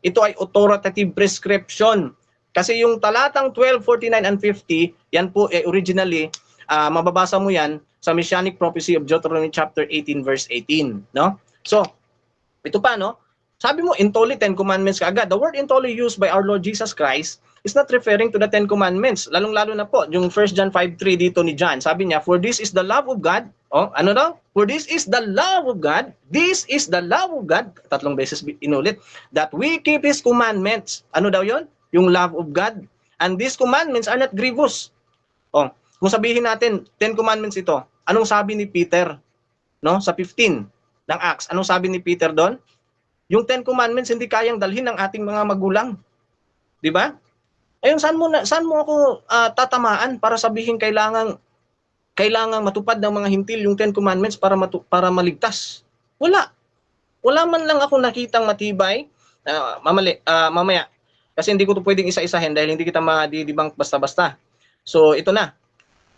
Ito ay authoritative prescription. Kasi yung talatang 12, 49, and 50, yan po originally, mababasa mo yan sa Messianic Prophecy of Deuteronomy chapter 18, verse 18. No? So, ito pa, no? Sabi mo, intole, 10 commandments kaagad. The word intole used by our Lord Jesus Christ is not referring to the 10 commandments. Lalong-lalo na po, yung 1 John 5:3 dito ni John. Sabi niya, for this is the love of God. Ano daw? For this is the love of God. This is the love of God. 3 beses inulit. That we keep His commandments. Ano daw yon? Yung love of God. And these commandments are not grievous. Kung sabihin natin, 10 commandments ito, anong sabi ni Peter? No? Sa 15 ng Acts, anong sabi ni Peter doon? Yung 10 commandments hindi kayang dalhin ng ating mga magulang. Di ba? Ayun, saan mo ako tatamaan para sabihin kailangang matupad ng mga hintil yung 10 commandments para maligtas? Wala. Wala man lang ako nakitang matibay. Mamaya. Kasi hindi ko ito pwedeng isa-isahin dahil hindi kita ma-debunk basta-basta. So, ito na.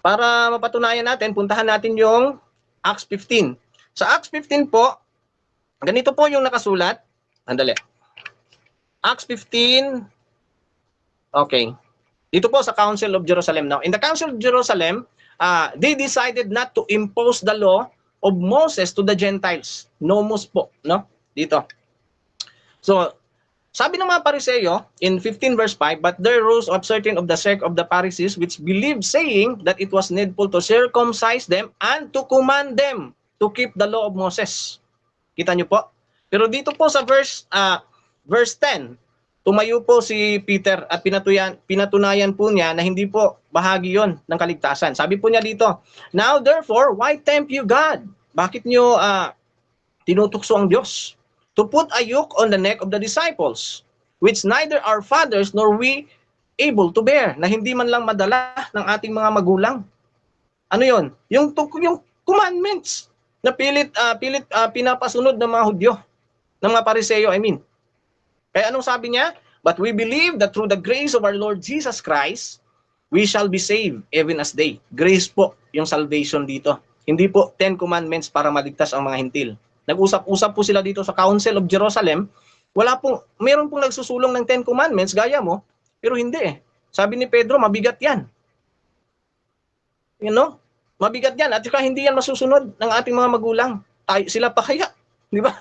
Para mapatunayan natin, puntahan natin yung Acts 15. Sa Acts 15 po, ganito po yung nakasulat. Andali. Acts 15. Okay. Dito po sa Council of Jerusalem. Now, in the Council of Jerusalem, they decided not to impose the law of Moses to the Gentiles. Nomos po, no? Dito. So, sabi ng mga Pariseo in 15 verse 5, but there rose up certain of the sect of the Pharisees which believed, saying that it was needful to circumcise them and to command them to keep the law of Moses. Kita nyo po? Pero dito po sa verse 10, tumayo po si Peter at pinatunayan po niya na hindi po bahagi yon ng kaligtasan. Sabi po niya dito, now therefore, why tempt you God? Bakit nyo tinutukso ang Diyos? To put a yoke on the neck of the disciples, which neither our fathers nor we able to bear, na hindi man lang madala ng ating mga magulang. Ano yon? Yung commandments na pinapasunod ng mga Hudyo, ng mga Pariseo, I mean. Kaya anong sabi niya? But we believe that through the grace of our Lord Jesus Christ, we shall be saved even as they. Grace po yung salvation dito. Hindi po 10 commandments para maligtas ang mga hintil. Nag-usap-usap po sila dito sa Council of Jerusalem. Meron pong nagsusulong ng 10 commandments, gaya mo, pero hindi eh. Sabi ni Pedro, mabigat yan. You know? Mabigat yan. At saka hindi yan masusunod ng ating mga magulang. Sila pa kaya. Di ba?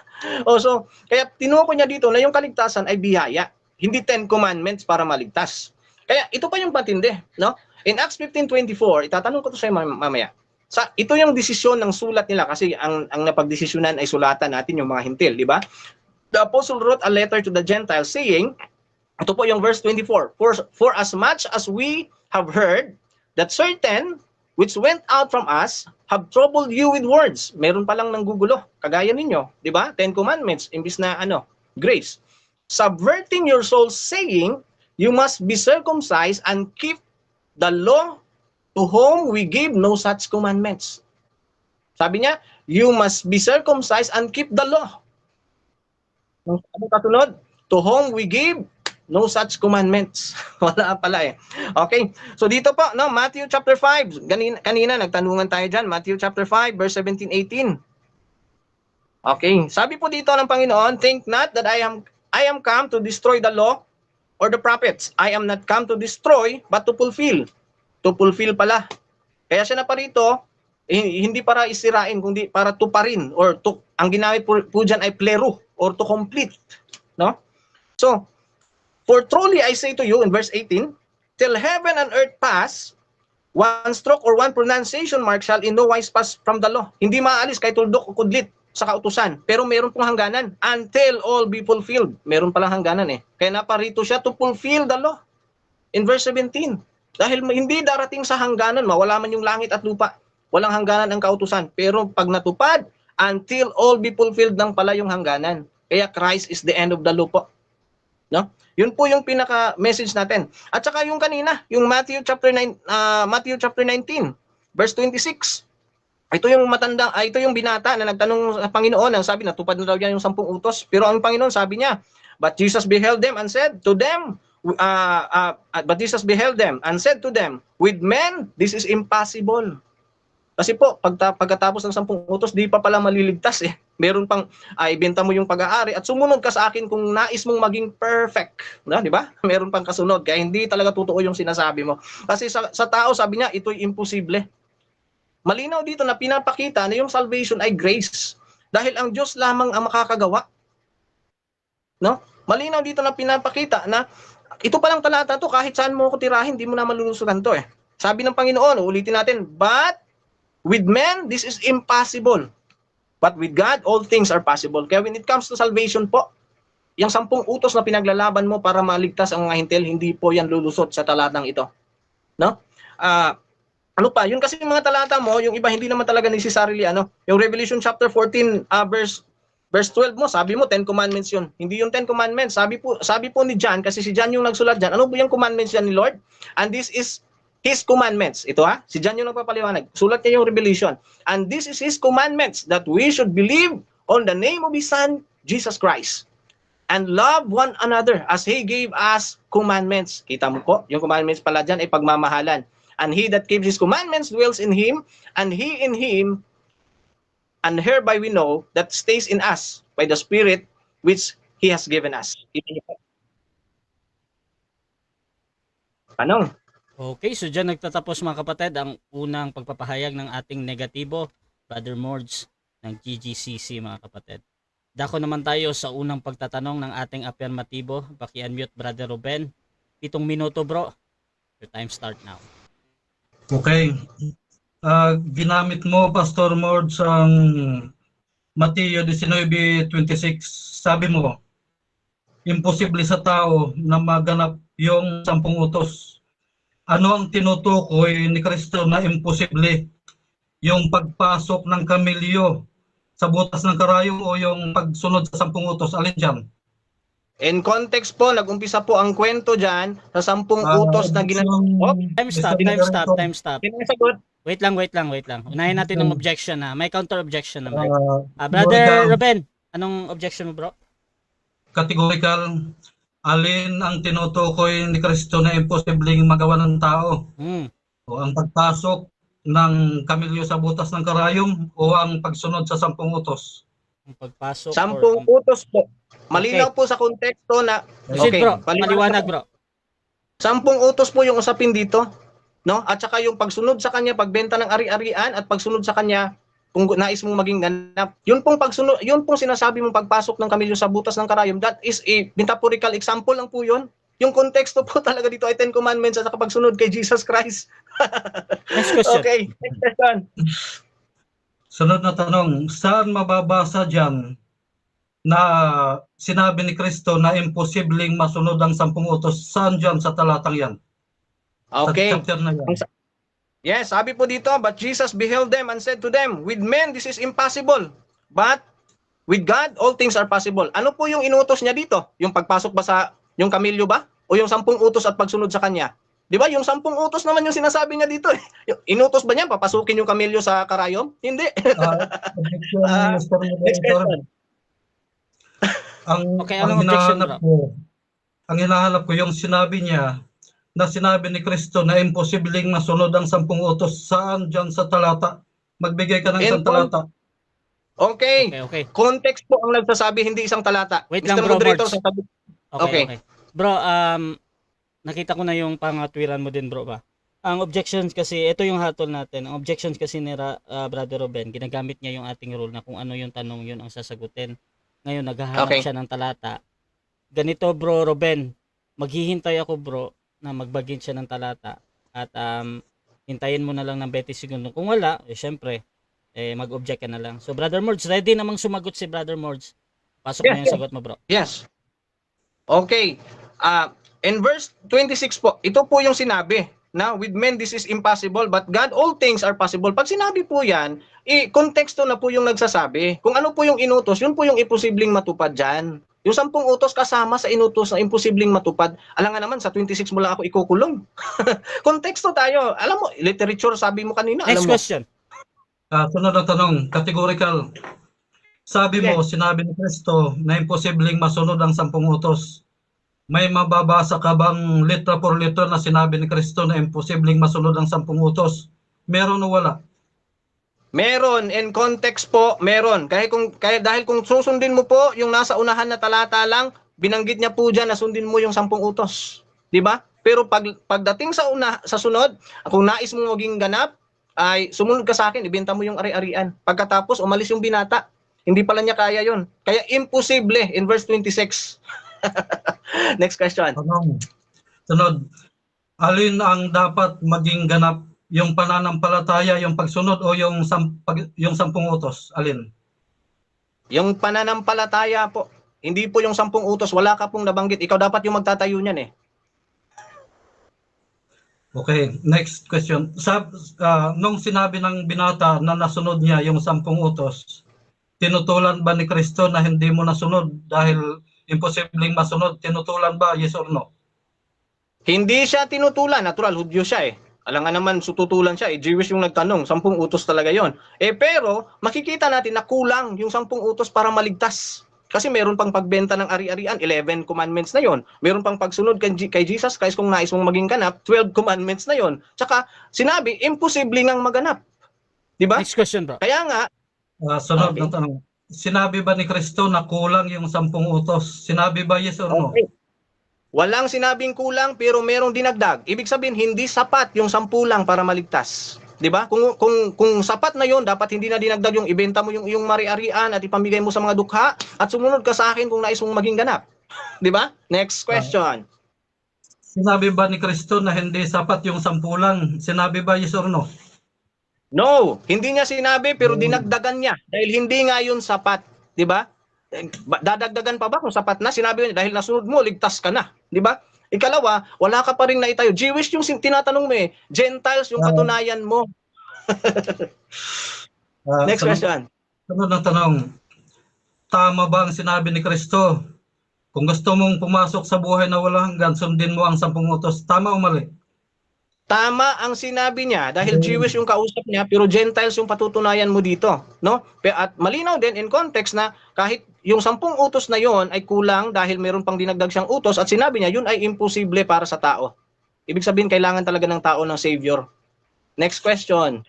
So, kaya tinuko niya dito na yung kaligtasan ay biyaya. Hindi 10 commandments para maligtas. Kaya ito pa yung patindi. No? In Acts 15:24, itatanong ko to sa mamaya. Ito yung desisyon ng sulat nila kasi ang napagdesisyonan ay sulatan natin yung mga hintil, di ba? The apostle wrote a letter to the Gentiles saying, ito po yung verse 24, for as much as we have heard that certain which went out from us have troubled you with words. Meron palang nanggugulo, kagaya ninyo, di ba? 10 commandments, imbis na grace. Subverting your souls saying, you must be circumcised and keep the law, to whom we give no such commandments. Sabi niya, you must be circumcised and keep the law. Ano kasunod? To whom we give no such commandments. Wala pala eh. Okay. So dito po, no, Matthew chapter 5. Kanina nagtanungan tayo dyan. Matthew chapter 5, verse 17-18. Okay. Sabi po dito ng Panginoon, think not that I am come to destroy the law or the prophets. I am not come to destroy, but to fulfill. To fulfill pala. Kaya siya na pa rito, hindi para isirain, kundi para tuparin, or ang ginamit po dyan ay plero, or to complete. No? So, for truly I say to you, in verse 18, till heaven and earth pass, one stroke or one pronunciation mark shall in no wise pass from the law. Hindi maalis kahit tuldok o kudlit sa kautusan. Pero meron pong hangganan. Until all be fulfilled. Meron palang hangganan eh. Kaya naparito siya to fulfill the law. In verse 17, dahil hindi darating sa hangganan, mawala man yung langit at lupa. Walang hangganan ang kautusan. Pero pag natupad, until all be fulfilled ng pala yung hangganan. Kaya Christ is the end of the law po. No? Yun po yung pinaka-message natin. At saka yung kanina, yung Matthew chapter 19, verse 26. Ito yung ito yung binata na nagtanong sa Panginoon, ang sabi, natupad na daw yan yung 10 utos. Pero ang Panginoon sabi niya, but Jesus beheld them and said to them, but Jesus beheld them and said to them, with men, this is impossible. Kasi po, pagkatapos ng 10 utos, di pa pala maliligtas eh. Meron pang, ibenta mo yung pag-aari at sumunod ka sa akin kung nais mong maging perfect. No, di ba? Meron pang kasunod. Kaya hindi talaga totoo yung sinasabi mo. Kasi sa tao, sabi niya, ito'y imposible. Malinaw dito na pinapakita na yung salvation ay grace. Dahil ang Diyos lamang ang makakagawa. No? Malinaw dito na pinapakita na ito palang talata to, kahit saan mo ko tirahin, hindi mo na malulusugan to eh. Sabi ng Panginoon, ulitin natin, but with men, this is impossible. But with God, all things are possible. Kaya when it comes to salvation po, yung 10 utos na pinaglalaban mo para maligtas ang mga hintil, hindi po yan lulusot sa talatang ito. No? Ano pa? Yun kasi yung mga talata mo, yung iba hindi naman talaga necessarily, yung Revelation chapter 14, verse 12 mo, sabi mo 10 commandments yun. Hindi yung 10 commandments. Sabi po ni John, kasi si John yung nagsulat dyan, ano po yung commandments yan ni Lord? And this is His commandments. Ito si John yung nagpapaliwanag. Sulat niya yung Revelation. And this is His commandments, that we should believe on the name of His Son, Jesus Christ. And love one another as He gave us commandments. Kita mo po, yung commandments pala dyan ay pagmamahalan. And he that keeps his commandments dwells in him, and he in him. And hereby we know that stays in us by the Spirit which He has given us. Tanong. Okay, so dyan nagtatapos mga kapatid ang unang pagpapahayag ng ating negatibo, Brother Mords ng GGCC mga kapatid. Dako naman tayo sa unang pagtatanong ng ating affirmatibo. Paki-unmute Brother Ruben. 7 minuto bro. Your time start now. Okay. Ginamit mo, Pastor Mords, ang Mateo 19:26. Sabi mo, imposible sa tao na maganap yung 10 utos. Ano ang tinutukoy ni Kristo na imposible? Yung pagpasok ng kamilyo sa butas ng karayom o yung pagsunod sa 10 utos? Alin dyan? In context po, nag-umpisa po ang kwento dyan sa 10 utos na ginagawa. Time stop. Sinasagot. Wait lang. Unahin natin ng objection na. May counter objection naman. Brother Ruben, anong objection mo bro? Categorical. Alin ang tinutukoy ni Kristo na imposibleng magawa ng tao? O ang pagpasok ng kamilyo sa butas ng karayom o ang pagsunod sa 10 utos? Ang pagpasok 10 utos po. Malinaw po sa konteksto na bro, maliwanag bro. 10 utos po yung usapin dito, no? At saka yung pagsunod sa kanya, pagbenta ng ari-arian at pagsunod sa kanya kung nais mong maging ganap. Yun pong pagsunod, yun pong sinasabi mong pagpasok ng kamilyo sa butas ng karayom, that is a metaphorical example lang po yun. Yung konteksto po talaga dito ay 10 Commandments at saka pagsunod kay Jesus Christ. Next question. Okay, next question. Sunod na tanong, saan mababasa dyan na sinabi ni Kristo na imposibleng masunod ang 10 utos? Saan dyan sa talatang yan? Okay. Sa chapter na yan. Yes, sabi po dito, but Jesus beheld them and said to them, with men this is impossible, but with God all things are possible. Ano po yung inutos niya dito? Yung pagpasok ba sa yung kamilyo ba? O yung 10 utos at pagsunod sa kanya? Di ba? Yung 10 utos naman yung sinasabi niya dito. Inutos ba niya papasukin yung kamilyo sa karayom? Hindi. Next question. Ang hinahanap ko yung sinabi niya na sinabi ni Kristo na imposibleng masunod ang 10 utos. Saan dyan sa talata? Magbigay ka ng isang talata. Okay. Context po ang nagsasabi, hindi isang talata. Wait lang bro, Marge. Okay. Bro, nakita ko na yung pangatwiran mo din bro ba? Ang objections kasi, ito yung hatol natin. Ang objections kasi ni Brother Ruben, ginagamit niya yung ating rule na kung ano yung tanong yun ang sasagutin. Ngayon, naghahanap siya ng talata. Ganito bro, Ruben, maghihintay ako bro na magbagin siya ng talata at hintayin mo na lang ng 20 segundo. Kung wala, syempre, mag-object ka na lang. So Brother Mords, ready namang sumagot si Brother Mords. Pasok na yung sagot mo bro. Yes. Okay. In verse 26 po, ito po yung sinabi na with men this is impossible but God all things are possible. Pag sinabi po yan, konteksto na po yung nagsasabi. Kung ano po yung inutos, yun po yung imposibleng matupad dyan. Yung 10 utos kasama sa inutos na imposibleng matupad. Alam nga naman, sa 26 mo lang ako ikukulong. Konteksto tayo. Alam mo, literature sabi mo kanina. Next question. Sunod na tanong, categorical. Sabi mo, sinabi ni Kristo na imposibleng masunod ang 10 utos. May mababasa ka bang letra por letra na sinabi ni Kristo na imposibleng masunod ang 10 utos? Meron o wala? Meron, in context po, meron. Dahil kung susundin mo po yung nasa unahan na talata lang, binanggit niya po diyan na sundin mo yung 10 utos. 'Di ba? Pero pagdating sa sunod, kung nais mo maging ganap, ay sumunod ka sa akin, ibenta mo yung ari-arian. Pagkatapos umalis yung binata. Hindi pala niya kaya 'yon. Kaya imposible in verse 26. Next question. Sunod. Alin ang dapat maging ganap? Yung pananampalataya, yung pagsunod o yung 10 utos? Alin? Yung pananampalataya po. Hindi po yung 10 utos. Wala ka pong nabanggit. Ikaw dapat yung magtatayo niyan eh. Okay, next question. Nung sinabi ng binata na nasunod niya yung 10 utos, tinutulan ba ni Kristo na hindi mo nasunod dahil imposibleng masunod? Tinutulan ba? Yes or no? Hindi siya tinutulan. Natural, Hudyo siya eh. Alam nga naman, sututulan siya. Jewish yung nagtanong. 10 utos talaga yon. Pero, makikita natin na kulang yung 10 utos para maligtas. Kasi meron pang pagbenta ng ari-arian, 11 commandments na yon. Meron pang pagsunod kay Jesus Christ kung nais mong maging ganap, 12 commandments na yon. Tsaka sinabi, imposible ngang maganap. 'Di ba? Next question, bro. Kaya nga, Sunod Okay. na tanong. Sinabi ba ni Kristo na kulang yung 10 utos? Sinabi ba yes or no? okay. Walang sinabing kulang pero merong dinagdag. Ibig sabihin hindi sapat yung 10 lang para maligtas. 'Di ba? Kung sapat na 'yon, dapat hindi na dinagdag yung ibenta mo yung iyong mari-arian at ipamigay mo sa mga dukha at sumunod ka sa akin kung nais mong maging ganap. 'Di ba? Next question. Sinabi ba ni Kristo na hindi sapat yung 10 lang? Sinabi ba yes or no? No, hindi niya sinabi pero dinagdagan niya dahil hindi nga 'yun sapat, 'di ba? Dadagdagan pa ba kung sapat na? Sinabi niya dahil nasunod mo, ligtas ka na, 'di ba? Ikalawa, wala ka pa ring naitayo. Jewish yung tinatanong mo eh. Gentiles yung katunayan mo. Next question. Sunod na tanong. Tama ba ang sinabi ni Kristo? Kung gusto mong pumasok sa buhay na walang hanggan, sundin mo ang 10 utos. Tama o mali? Tama ang sinabi niya dahil Jewish yung kausap niya pero Gentiles yung patutunayan mo dito, no? At malinaw din in context na kahit yung 10 utos na yon ay kulang dahil meron pang dinagdag siyang utos at sinabi niya yun ay imposible para sa tao. Ibig sabihin kailangan talaga ng tao ng savior. Next question.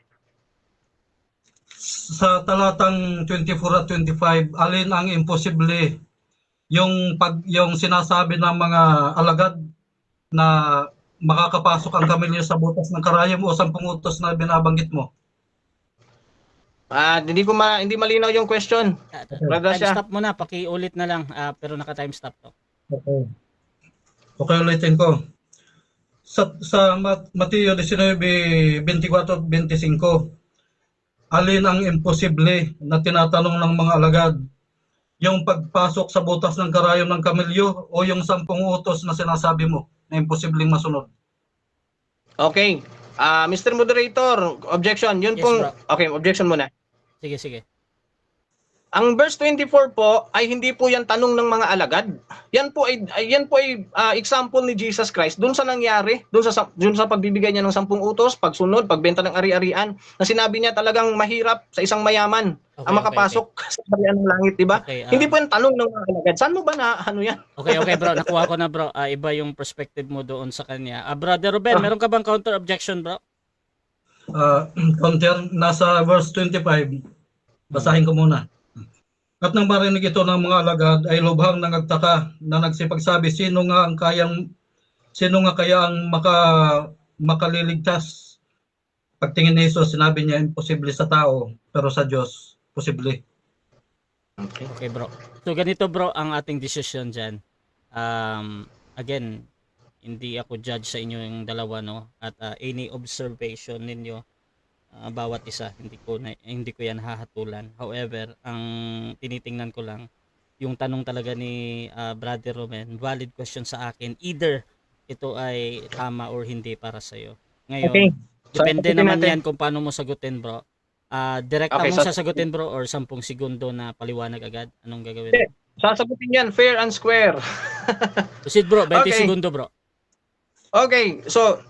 Sa talatang 24 at 25, alin ang imposible? Yung sinasabi ng mga alagad na makakapasok ang kamilyo sa butas ng karayom o 10 utos na binabanggit mo? Hindi malinaw yung question. Brother Time siya. stop muna, pakiulit na lang, pero naka-time stop to. Okay. Okay, ulitin ko. Sa Mateo 19, 24 at 25, alin ang imposible na tinatanong ng mga alagad? Yung pagpasok sa butas ng karayom ng kamilyo o yung 10 utos na sinasabi mo na imposibleng masunod? Okay. Mr. Moderator, objection. Yun Yes, pong bro. okay, objection muna. Sige. Ang verse 24 po ay hindi po yan tanong ng mga alagad. Yan po ay example ni Jesus Christ dun sa nangyari, dun sa pagbibigay niya ng 10 utos, pagsunod, pagbenta ng ari-arian, na sinabi niya talagang mahirap sa isang mayaman ang makapasok sa kaharian ng langit, di ba? Okay, Hindi po yan tanong ng mga alagad. Saan mo ba na ano yan? Okay bro, nakuha ko na bro. Iba yung perspective mo doon sa kanya. Brother Ruben, meron ka bang counter objection, bro? Counter, nasa verse 25, basahin ko muna. At nang marinig ito ng mga alagad ay lubhang nangagtaka na nagsipagsabi, sino nga kaya ang makaliligtas? Pagtingin ni Jesus, sinabi niya imposible sa tao pero sa Diyos posible. Okay bro. So ganito bro ang ating decision dyan. Again, hindi ako judge sa inyo yung dalawa, no? At any observation ninyo, bawat isa, hindi ko yan hahatulan. However, ang tinitingnan ko lang yung tanong talaga ni Brother Roman, valid question sa akin, either ito ay tama or hindi para sa iyo. Ngayon, Okay. depende sagutin naman natin. yan kung paano mo sagutin, bro. Direkta Okay, mo sasagutin, bro, or 10 segundo na paliwanag agad? Anong gagawin? Hindi. Sasagutin yan, fair and square. Proceed, bro. 20 Okay. segundo, bro. Okay, so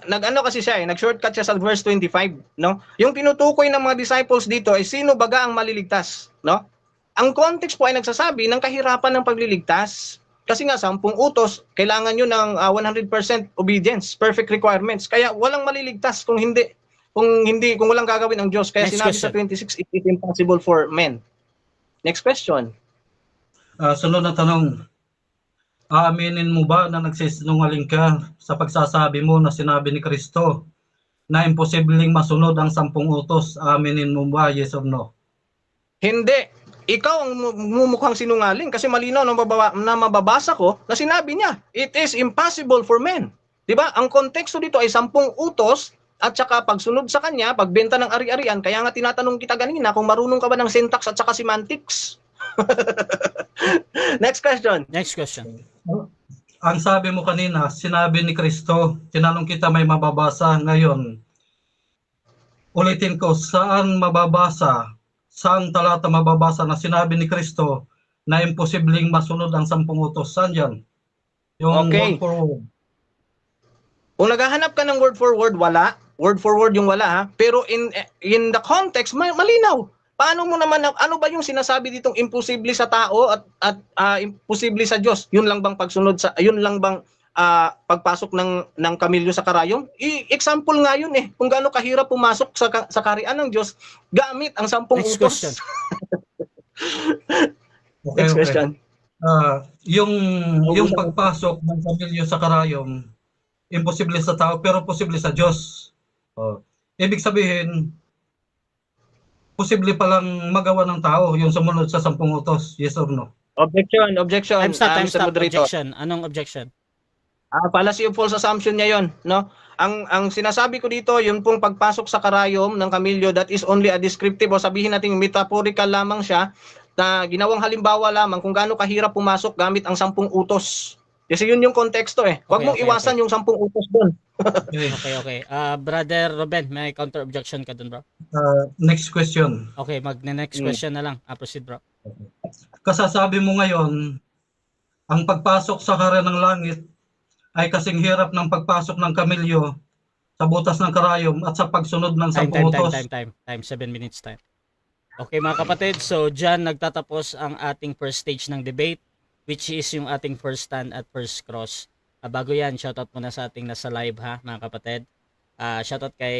nag-ano kasi siya nag-shortcut siya sa verse 25, no? Yung tinutukoy ng mga disciples dito ay sino baga ang maliligtas, no? Ang context po ay nagsasabi ng kahirapan ng pagliligtas. Kasi nga 10 utos, kailangan nyo ng 100% obedience, perfect requirements. Kaya walang maliligtas kung walang gagawin ang Diyos. Kaya Next sinabi question. sa 26, it is impossible for men. Next question. Sunod na tanong. Aaminin mo ba na nagsisinungaling ka sa pagsasabi mo na sinabi ni Kristo na imposibleng masunod ang 10 utos? Aaminin mo ba, yes or no? Hindi. Ikaw ang mumukhang sinungaling kasi malinaw na mababasa ko na sinabi niya, it is impossible for men. 'Di ba? Ang konteksto dito ay 10 utos at saka pagsunod sa kanya, pagbenta ng ari-arian. Kaya nga tinatanong kita kanina kung marunong ka ba ng syntax at saka semantics. Next question. Next question. Ang sabi mo kanina, sinabi ni Kristo, tinanong kita may mababasa ngayon. Ulitin ko, saan talata mababasa na sinabi ni Kristo na imposibleng masunod ang 10 utos? Saan yan? Yung Okay. word for word. Kung naghahanap ka ng word for word, wala. Word for word yung wala ha. Pero in the context, malinaw. Paano mo naman, ano ba yung sinasabi ditong imposible sa tao at imposible sa Diyos? Yun lang bang pagsunod sa, yun lang bang pagpasok ng kamilyo sa karayom? Example nga yun eh, kung gaano kahirap pumasok sa kaharian ng Diyos gamit ang 10 Next utos. question. Okay, Next okay. question. Yung pagpasok ng kamilyo sa karayom, imposible sa tao pero posible sa Diyos. Ibig sabihin, posible palang magawa ng tao yung sumunod sa 10 utos. Yes or no? Objection. Time stop, time Mr. stop. Moderator. Objection. Anong objection? Fallacy of false assumption niya yon, no? Ang sinasabi ko dito, yung pong pagpasok sa karayom ng kamilyo, that is only a descriptive o sabihin natin metaphorical lamang siya na ginawang halimbawa lamang kung gaano kahirap pumasok gamit ang 10 utos. Kasi yun yung konteksto eh. Huwag mong iwasan yung 10 utos doon. Okay. Brother Ruben, may counter objection ka dun, bro? Next question. Okay, next question na lang. Proceed, bro. Kasasabi mo ngayon, ang pagpasok sa kaharian ng langit ay kasing hirap ng pagpasok ng kamilyo sa butas ng karayom at sa pagsunod ng 10 utos. Time. 7 minutes time. Okay mga kapatid, so dyan nagtatapos ang ating first stage ng debate, which is yung ating first stand at first cross. Bago yan, shoutout muna sa ating nasa live ha mga kapatid. Shoutout kay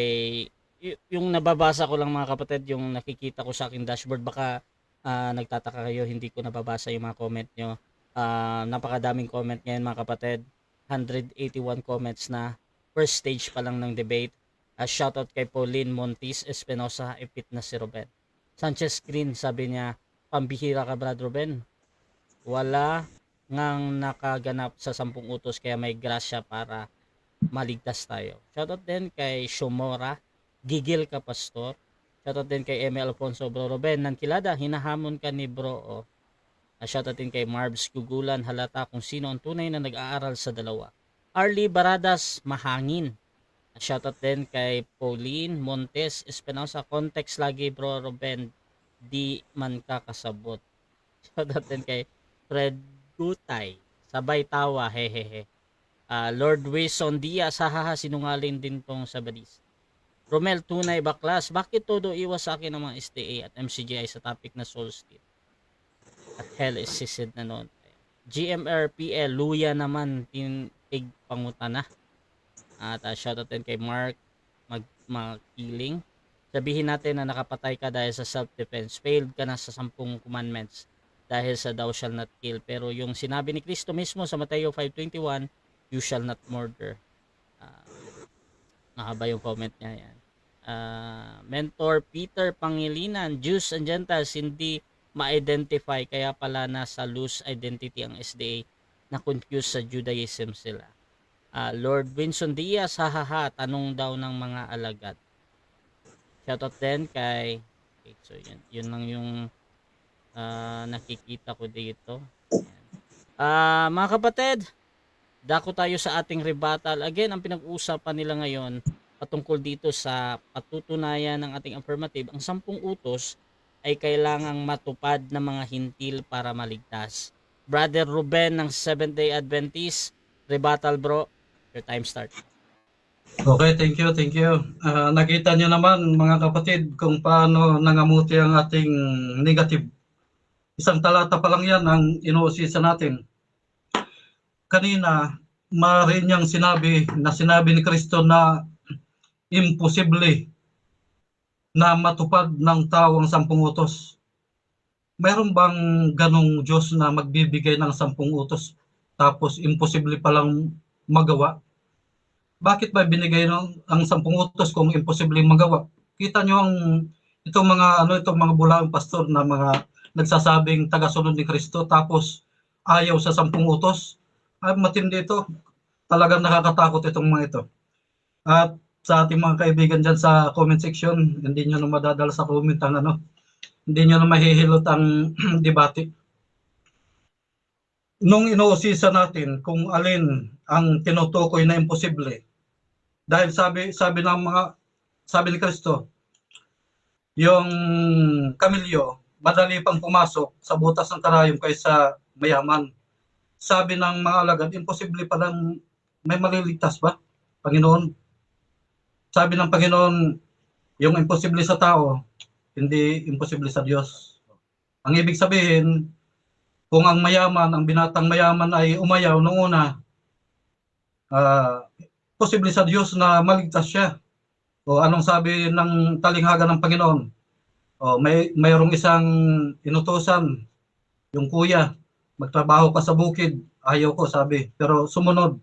yung nababasa ko lang mga kapatid, yung nakikita ko sa aking dashboard. Baka nagtataka kayo, hindi ko nababasa yung mga comment nyo. Napakadaming comment ngayon mga kapatid. 181 comments na first stage pa lang ng debate. Shoutout kay Pauline Montis Espinosa, ipit na si Ruben. Sanchez Green, sabi niya, pambihira ka Brad Ruben. Wala ngang nakaganap sa 10 utos kaya may grasya para maligtas tayo. Shoutout din kay Shomora, gigil ka pastor. Shoutout din kay Emil Alfonso, bro Ruben, nankilada, hinahamon ka ni bro. Shoutout din kay Marbs Gugulan, halata kung sino ang tunay na nag-aaral sa dalawa. Arlie Baradas, mahangin. Shoutout din kay Pauline Montes Espinosa, context lagi bro Ruben, di man kakasabot. Shoutout din kay Fred Gutay, sabay tawa, hehehe. Lord Wilson Diaz, hahaha, sinungaling din tong sabadis. Romel Tunay Baklas, bakit todo iwas sa akin ng mga STA at MCGI sa topic na Soul Steal? At hell is sisid na noon. GMRPL, luya naman, tintig pangutana. At shoutout din kay Mark Magkiling. Sabihin natin na nakapatay ka dahil sa self-defense. Failed ka na sa 10 commandments dahil sa thou shall not kill. Pero yung sinabi ni Kristo mismo sa Mateo 5:21, you shall not murder. Nakaba yung comment niya yan. Mentor Peter Pangilinan, Jews and Gentiles hindi ma-identify, kaya pala nasa loose identity ang SDA, na confused sa Judaism sila. Lord Winston Diaz, hahaha, tanong daw ng mga alagad. Shoutout din kay, okay, so yun lang yung nakikita ko dito. Mga kapatid, dako tayo sa ating rebuttal. Again, ang pinag-uusapan nila ngayon patungkol dito sa patutunayan ng ating affirmative, ang 10 utos ay kailangang matupad ng mga hintil para maligtas. Brother Ruben ng Seventh-day Adventist, rebuttal bro, your time start. Okay, thank you. Nakita niyo naman mga kapatid kung paano nangamuti ang ating negative. Isang talata pa lang yan ang inuusisa natin. Kanina, maaari niyang sinabi ni Kristo na imposible na matupad ng tao ang 10 utos. Mayroon bang ganong Diyos na magbibigay ng 10 utos tapos imposible palang magawa? Bakit ba binigay ang 10 utos kung imposible magawa? Kita nyo itong mga bulaang pastor na mga nagsasabing tagasunod ni Kristo tapos ayaw sa 10 utos. Ay, matindi ito. Talagang nakakatakot itong mga ito. At sa ating mga kaibigan dyan sa comment section, hindi nyo na madadala sa comment ang hindi nyo na mahihilot ang debate. Nung inuusisa natin kung alin ang tinutukoy na imposible, dahil sabi ni Kristo, yung kamilyo, madali pang pumasok sa butas ng karayom kaysa mayaman. Sabi ng mga alagad, imposible palang may maliligtas ba, Panginoon? Sabi ng Panginoon, yung imposible sa tao, hindi imposible sa Diyos. Ang ibig sabihin, kung ang mayaman, ang binatang mayaman ay umayaw noong una, posible sa Diyos na maligtas siya. O anong sabi ng talinghaga ng Panginoon? O mayroong isang inutusan, yung kuya, magtrabaho ka sa bukid. Ayaw ko, sabi, pero sumunod.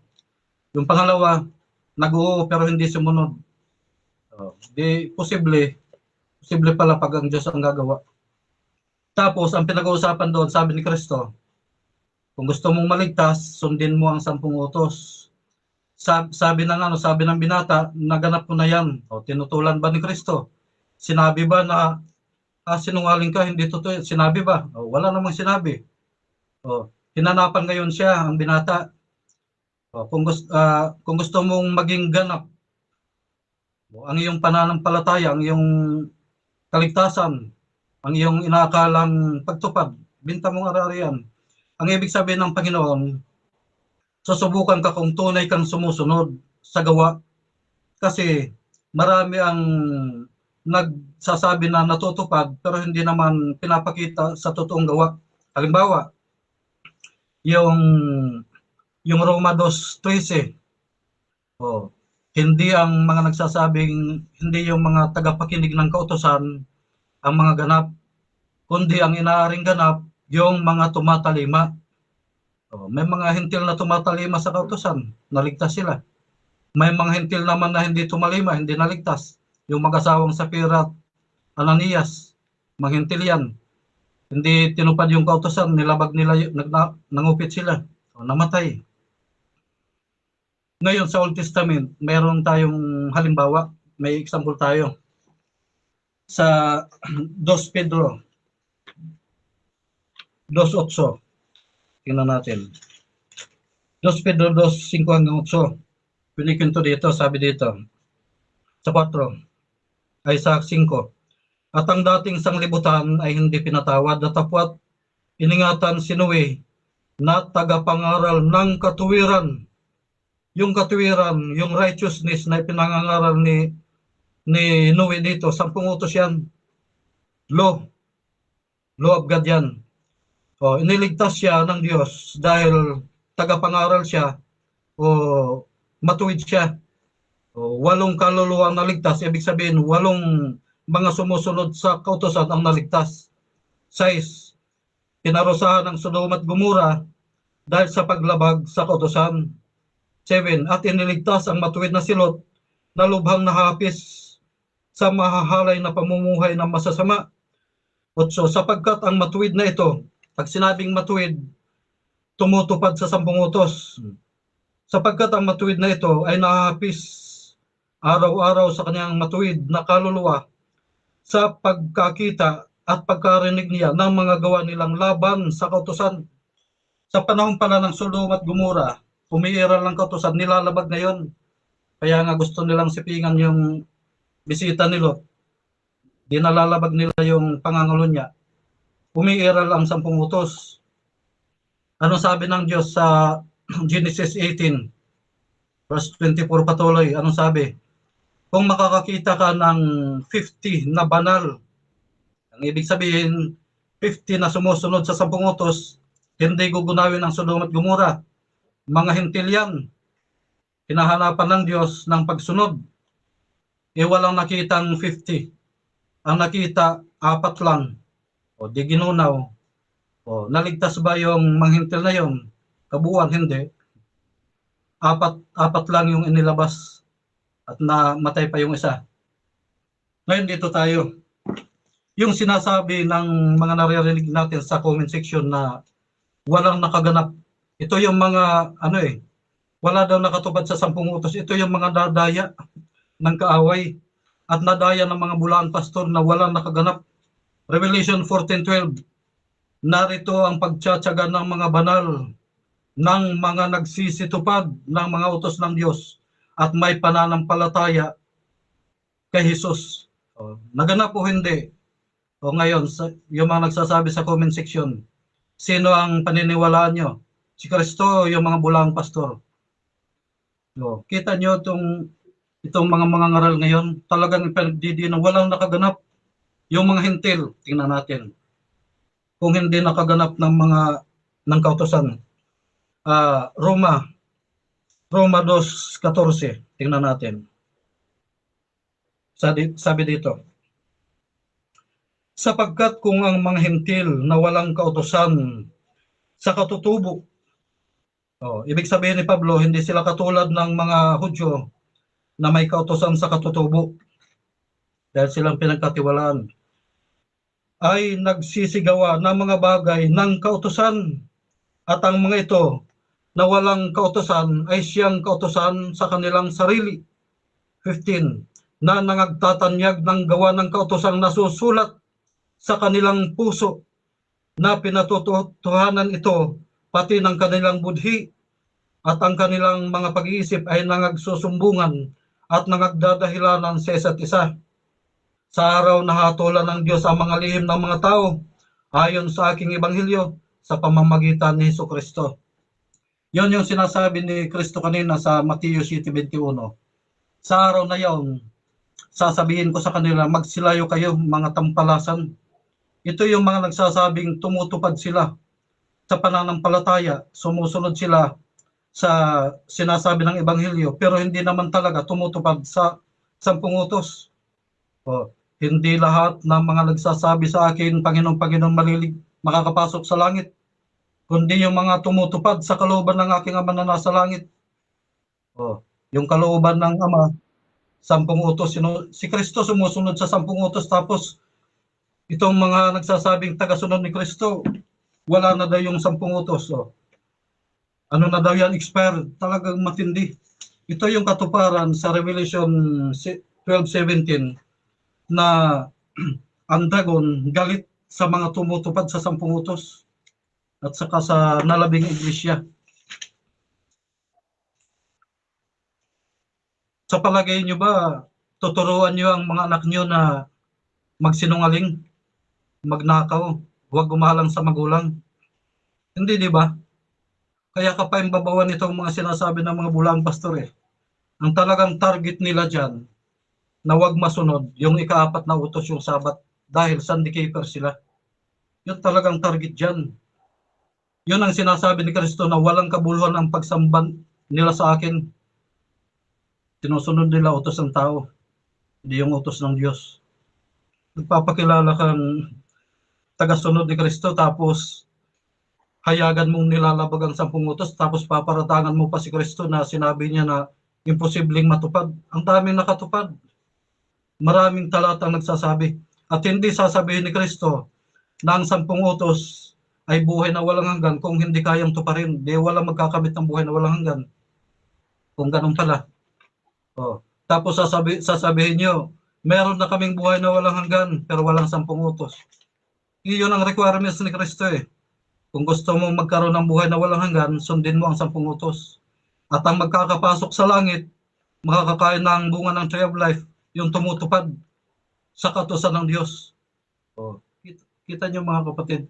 Yung pangalawa, nag-oo pero hindi sumunod. Di posible pala pag ang Diyos ang gagawa. Tapos ang pinag-uusapan doon, sabi ni Kristo, kung gusto mong maligtas, sundin mo ang 10 utos. Sabi ng binata, naganap ko na yan. Tinutulan ba ni Kristo? Sinabi ba na sinungaling ka, hindi totoo? Sinabi ba? Wala namang sinabi. Hinanapan ngayon siya, ang binata. Kung gusto mong maging ganap, ang iyong pananampalataya, ang iyong kaligtasan, ang iyong inaakalang pagtupad, binta mong ari-arian. Ang ibig sabihin ng Panginoon, susubukan ka kung tunay kang sumusunod sa gawa. Kasi marami ang nagsasabi na natutupad pero hindi naman pinapakita sa totoong gawa. Halimbawa, yung Roma 2:13. Hindi ang mga nagsasabing, hindi yung mga tagapakinig ng kautusan ang mga ganap, kundi ang inaaring ganap, yung mga tumatalima. May mga hintil na tumatalima sa kautusan, naligtas sila. May mga hintil naman na hindi tumalima, hindi naligtas. Yung mag-asawang Sapira at Ananias, mga hintil yan. Hindi tinupad yung kautusan, nilabag nila, nangupit sila, namatay. Ngayon sa Old Testament, meron tayong halimbawa, may example tayo. Sa 2 Pedro 2:8, tingnan natin. 2 Pedro 2:5-8, pinikinto dito, sabi dito, sa 4, ay sa 5. At ang dating sanglibutan ay hindi pinatawad, datapwat iningatan si Noe na tagapangaral ng katuwiran. Yung katuwiran, yung righteousness na pinangangaral ni Noe dito, 10 utos yan. Law of God yan. Iniligtas siya ng Diyos dahil tagapangaral siya o matuwid siya. 8 kaluluwa ang naligtas, ibig sabihin 8 mga sumusunod sa kautosan ang naligtas. 6, pinarusahan ng Sodom at Gomora dahil sa paglabag sa kautosan. 7, at iniligtas ang matuwid na si Lot na lubhang nahapis sa mahahalay na pamumuhay ng masasama. 8, sapagkat ang matuwid na ito, pag sinabing matuwid, tumutupad sa 10 utos. Sapagkat ang matuwid na ito ay nahapis araw-araw sa kanyang matuwid na kaluluwa sa pagkakita at pagkarinig niya ng mga gawa nilang laban sa kautosan. Sa panahon pala ng Sodom at Gomora, umiiral ng kautosan, nilalabag na yun. Kaya nga gusto nilang sipingan yung bisita ni Lot. Di nalalabag nila yung pangangalo niya. Umiiral ang 10 utos. Ano sabi ng Diyos sa Genesis 18, verse 24 patuloy? Anong sabi? Kung makakakita ka ng 50 na banal, ang ibig sabihin, 50 na sumusunod sa 10 utos, hindi gugunawin ang Sodom at Gomora. Mga hintil yan. Hinahanapan ng Diyos ng pagsunod. Walang nakitang 50. Ang nakita, 4 lang. Di ginunaw. Naligtas ba yung mga hintil na yon? Kabuuan, hindi. 4 lang yung inilabas at namatay pa yung isa. Ngayon dito tayo. Yung sinasabi ng mga naririnig natin sa comment section na walang nakaganap. Ito yung mga wala daw nakatupad sa 10 utos. Ito yung mga dadaya ng kaaway at nadaya ng mga bulaan pastor na walang nakaganap. Revelation 14:12. Narito ang pagtsatsaga ng mga banal, ng mga nagsisitupad ng mga utos ng Diyos at may pananampalataya kay Jesus. Naganap o hindi? Ngayon, yung mga nagsasabi sa comment section, sino ang paniniwalaan nyo? Si Kristo o yung mga bulang pastor? Kita nyo itong mga ngaral ngayon, talagang pinagdidinan, walang nakaganap. Yung mga hintil, tingnan natin. Kung hindi nakaganap ng kautusan. Roma 2:14, tingnan natin. Sabi dito, sapagkat kung ang mga hintil na walang kautusan sa katutubo, ibig sabihin ni Pablo, hindi sila katulad ng mga Hudyo na may kautusan sa katutubo dahil silang pinagkatiwalaan, ay nagsisigawa ng mga bagay ng kautusan, at ang mga ito na walang kautusan ay siyang kautusan sa kanilang sarili. 15, na nangagtatanyag ng gawa ng kautusang nasusulat sa kanilang puso, na pinatutuhanan ito pati ng kanilang budhi, at ang kanilang mga pag-iisip ay nangagsusumbungan at nangagdadahilanan sa isa't isa. Sa araw na hatulan ng Diyos ang mga lihim ng mga tao, ayon sa aking ebanghelyo, sa pamamagitan ni Jesucristo. Yon yung sinasabi ni Kristo kanina sa Mateo 7:21. Sa araw na yon, sasabihin ko sa kanila, magsilayo kayo mga tampalasan. Ito yung mga nagsasabing tumutupad sila sa pananampalataya, sumusunod sila sa sinasabi ng ebanghelyo, pero hindi naman talaga tumutupad sa 10 utos. Hindi lahat ng mga nagsasabi sa akin, Panginoon, Panginoon, makakapasok sa langit, kundi yung mga tumutupad sa kalooban ng aking Ama na nasa langit. Yung kalooban ng Ama, 10 utos. Si Kristo sumusunod sa 10 utos, tapos itong mga nagsasabing tagasunod ni Kristo, wala na daw yung 10 utos. Ano na daw yan, expired. Talagang matindi. Ito yung katuparan sa Revelation 12:17 na ang dragon galit sa mga tumutupad sa 10 utos at saka sa nalabing iglesia. Sa palagay nyo ba, tuturuan nyo ang mga anak nyo na magsinungaling, magnakaw, huwag gumalang sa magulang? Hindi, di ba? Kaya kapaimbabawan itong mga sinasabi ng mga bulang pastor Ang talagang target nila dyan, na huwag masunod, yung ika-4 na utos, yung Sabat, dahil Sunday-keeper sila. Yun talagang target dyan. Yun ang sinasabi ni Kristo na walang kabuluhan ang pagsamban nila sa akin. Sinusunod nila utos ng tao, hindi yung utos ng Diyos. Nagpapakilala kang tagasunod ni Kristo, tapos hayagan mong nilalabag ang 10 utos, tapos paparatangan mo pa si Kristo na sinabi niya na imposibleng matupad. Ang daming nakatupad. Maraming talatang nagsasabi. At hindi sasabihin ni Kristo na ang 10 utos ay buhay na walang hanggan kung hindi kayang tuparin. Di walang magkakamit ng buhay na walang hanggan. Kung ganun pala. Tapos sasabihin nyo, meron na kaming buhay na walang hanggan pero walang 10 utos. Iyon ang requirements ni Kristo Kung gusto mo magkaroon ng buhay na walang hanggan, sundin mo ang 10 utos. At ang magkakapasok sa langit, makakakain ng bunga ng tree of life, yung tumutupad sa kautusan ng Diyos. Kita nyo mga kapatid,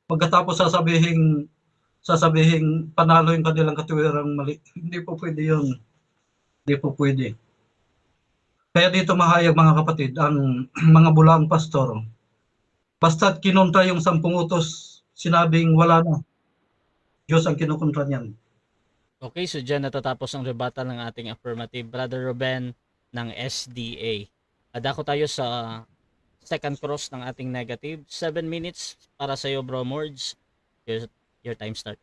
pagkatapos sasabihin panalo yung kanilang katuwirang mali. Hindi po pwede yun. Hindi po pwede. Kaya dito mahayag mga kapatid, ang mga bulang pastor, basta't kinontra yung 10 utos, sinabing wala na. Diyos ang kinukontra niyan. Okay, so dyan natatapos ang rebuttal ng ating affirmative. Brother Ruben ng SDA. Adako tayo sa second cross ng ating negative. 7 minutes para sa iyo, Bro Mords. Your time start.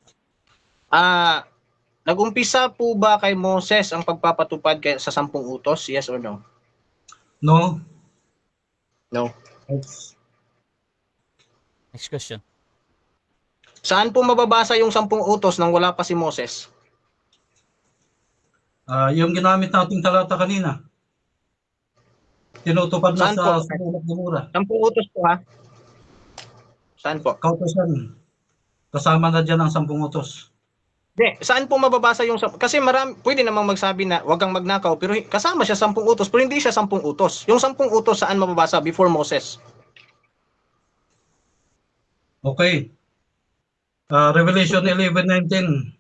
Nag-umpisa po ba kay Moses ang pagpapatupad sa 10 utos? Yes or no? No. No. Next question. Saan po mababasa yung 10 utos nang wala pa si Moses? Yung ginamit nating talata kanina. Tinutupad na Saan sa po? Sulat Gomora. 10 utos po Saan po? Kautosan. Kasama na dyan ang 10 utos. Saan po mababasa yung... Kasi pwede namang magsabi na huwag kang magnakaw, pero kasama siya 10 utos, pero hindi siya 10 utos. Yung 10 utos saan mababasa before Moses? Okay. Revelation 11:19.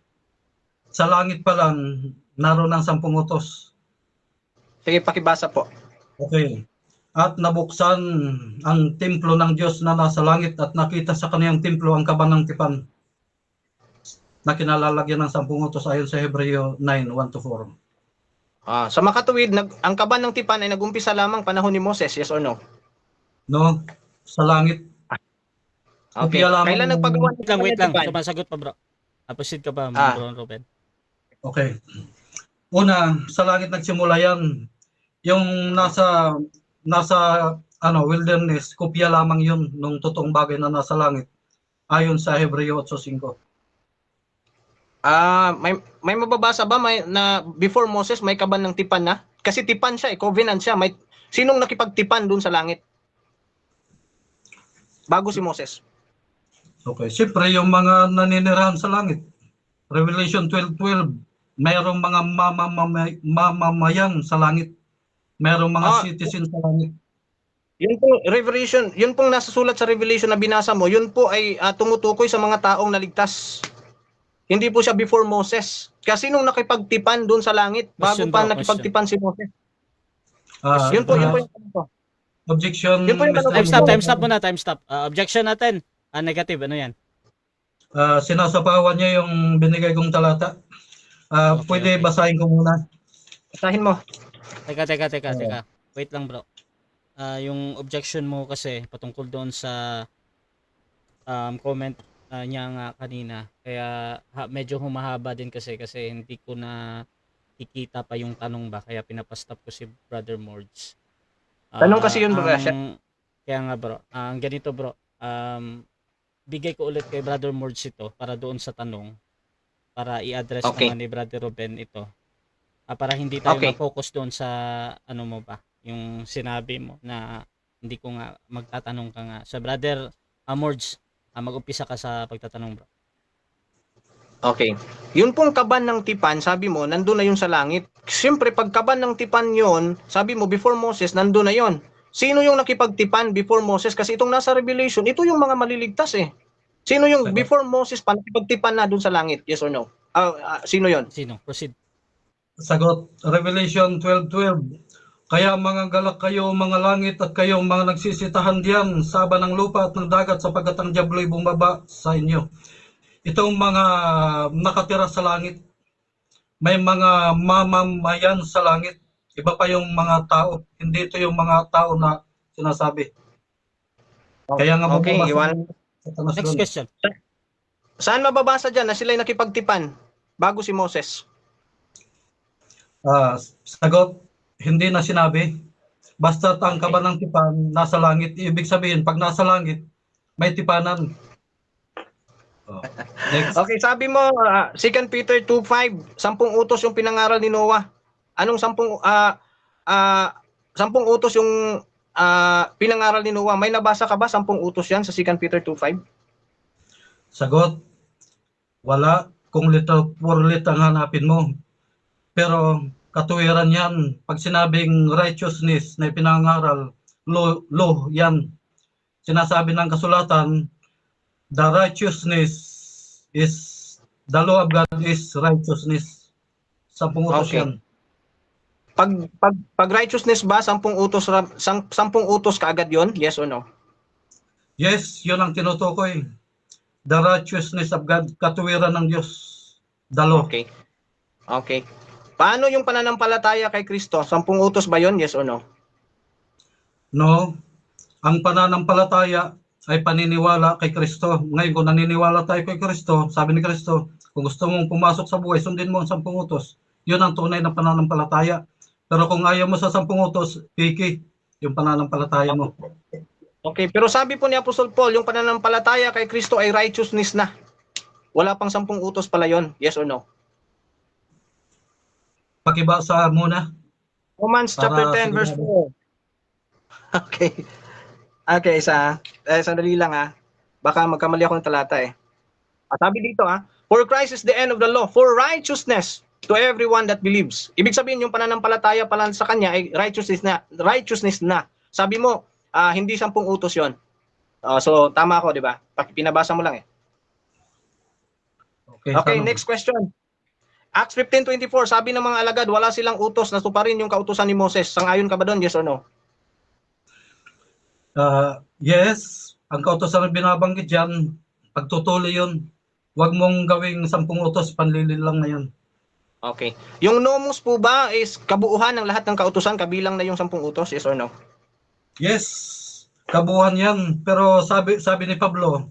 Sa langit pa lang, naroon ang 10 utos. Sige, pakibasa po. Okay. at nabuksan ang templo ng Diyos na nasa langit at nakita sa kaniyang templo ang kaban ng tipan na kinalalagyan ng 10 utos ayon sa Hebreo 9:1-4. Sa makatuwid, ang kaban ng tipan ay nag-umpisa lamang panahon ni Moses, yes or no? No, sa langit. Okay. Kopya lamang Kailan ng- nagpagawa ng Wait lang. tipan? Sumasagot pa, bro. Proceed ka pa, bro Ruben. Okay. Una, sa langit nagsimula yan. Yung nasa wilderness, kopya lamang yun nung totoong bagay na nasa langit. Ayon sa Hebreo 8:5. May mababasa ba na before Moses may kaban ng tipan na? Kasi tipan siya, covenant siya. Sinong nakipagtipan dun sa langit? Bago si Moses. Okay. Siyempre, yung mga naninirahan sa langit. Revelation 12:12, mayroong mga mamamayan sa langit. Mayroong mga citizens sa langit. Yun pong nasa sulat sa Revelation na binasa mo, yun po ay tumutukoy sa mga taong naligtas. Hindi po siya before Moses. Kasi nung nakipagtipan doon sa langit, bago Question pa daw, nakipagtipan si Moses. Ah, Yun po yung tanong ko. Objection. Yun po yung tanong ko. Time stop muna, time stop. Objection natin. Negative, ano yan? Sinasapawan niya yung binigay kong talata. Pwede basahin ko muna. Basahin mo. Teka. Wait lang, bro. Yung objection mo kasi patungkol doon sa comment niya nga kanina. Kaya medyo humahaba din kasi hindi ko na ikita pa yung tanong ba. Kaya pinapastop ko si Brother Mords. Tanong kasi yun, bro. Kaya nga, bro. Ang ganito, bro. Bigay ko ulit kay Brother Mords ito para doon sa tanong. Para i-address naman ni Brother Ruben ito. Para hindi tayo ma-focus doon sa ano mo ba, yung sinabi mo na hindi ko nga magtatanong ka nga. Sa Brother Mords, mag-umpisa ka sa pagtatanong, bro. Okay. Yun pong kaban ng tipan, sabi mo, nandun na yun sa langit. Siyempre, pag kaban ng tipan yun, sabi mo, before Moses, nandun na yun. Sino yung nakipagtipan before Moses? Kasi itong nasa Revelation, ito yung mga maliligtas eh. Sino yung before Moses pa nakipagtipan na dun sa langit? Yes or no? Sino yon? Sino? Proceed. Sagot, Revelation 12:12. Kaya mga galak kayo, mga langit, at kayo mga nagsisitahan diyan sa aba ng lupa at ng dagat, sapagkat ang diablo'y bumaba sa inyo. Itong mga nakatira sa langit, may mga mamamayan sa langit. Iba pa yung mga tao. Hindi ito yung mga tao na sinasabi. Kaya nga bumabasa sa Next question. Saan mababasa dyan na sila'y nakipagtipan bago si Moses? Sagot, hindi na sinabi. Basta ang kaban ng tipan nasa langit. Ibig sabihin, pag nasa langit, may tipanan. Next. Okay, sabi mo, 2 Peter 2:5, 10 utos yung pinangaral ni Noah. Anong 10 utos yung pinangaral ni Noah? May nabasa ka ba 10 utos yan sa 2 Peter 2:5? Sagot, wala. Kung letter for letter ang hanapin mo. Pero katuwiran yan. Pag sinabing righteousness na pinangaral, law yan. Sinasabi ng kasulatan, the righteousness is, the law of God is righteousness. 10 utos yan. Pag righteousness ba, 10 utos kaagad yon? Yes or no? Yes, yun ang tinutukoy. The righteousness of God, katuwiran ng Diyos. The law. Okay. Paano yung pananampalataya kay Kristo? 10 utos ba yon? Yes or no? No. Ang pananampalataya ay paniniwala kay Kristo. Ngayon, kung naniniwala tayo kay Kristo, sabi ni Kristo, kung gusto mong pumasok sa buhay, sundin mo ang 10 utos. Yun ang tunay na pananampalataya. Pero kung ayaw mo sa 10 utos, piki yung pananampalataya mo. Okay, pero sabi po ni Apostol Paul, yung pananampalataya kay Kristo ay righteousness na. Wala pang 10 utos pala yon. Yes or no? Pakibasa muna. Romans chapter 10 verse 4. Okay, sandali lang Baka magkamali ako ng talata eh. Sabi dito for Christ is the end of the law, for righteousness to everyone that believes. Ibig sabihin yung pananampalataya pala sa kanya ay righteousness na. Sabi mo, hindi 10 utos yon. So tama ako, di ba? Pinabasa mo lang eh. Okay, next question. Acts 15:24, sabi ng mga alagad, wala silang utos na tuparin yung kautusan ni Moses. Sangayon ka ba doon? Yes or no? Yes, ang kautosan na binabanggit dyan, pagtutuli yun. Huwag mong gawing 10 utos, panlilin lang na yun. Okay. Yung nomos po ba is kabuuan ng lahat ng kautusan kabilang na yung 10 utos, yes or no? Yes, kabuuan yan. Pero sabi ni Pablo,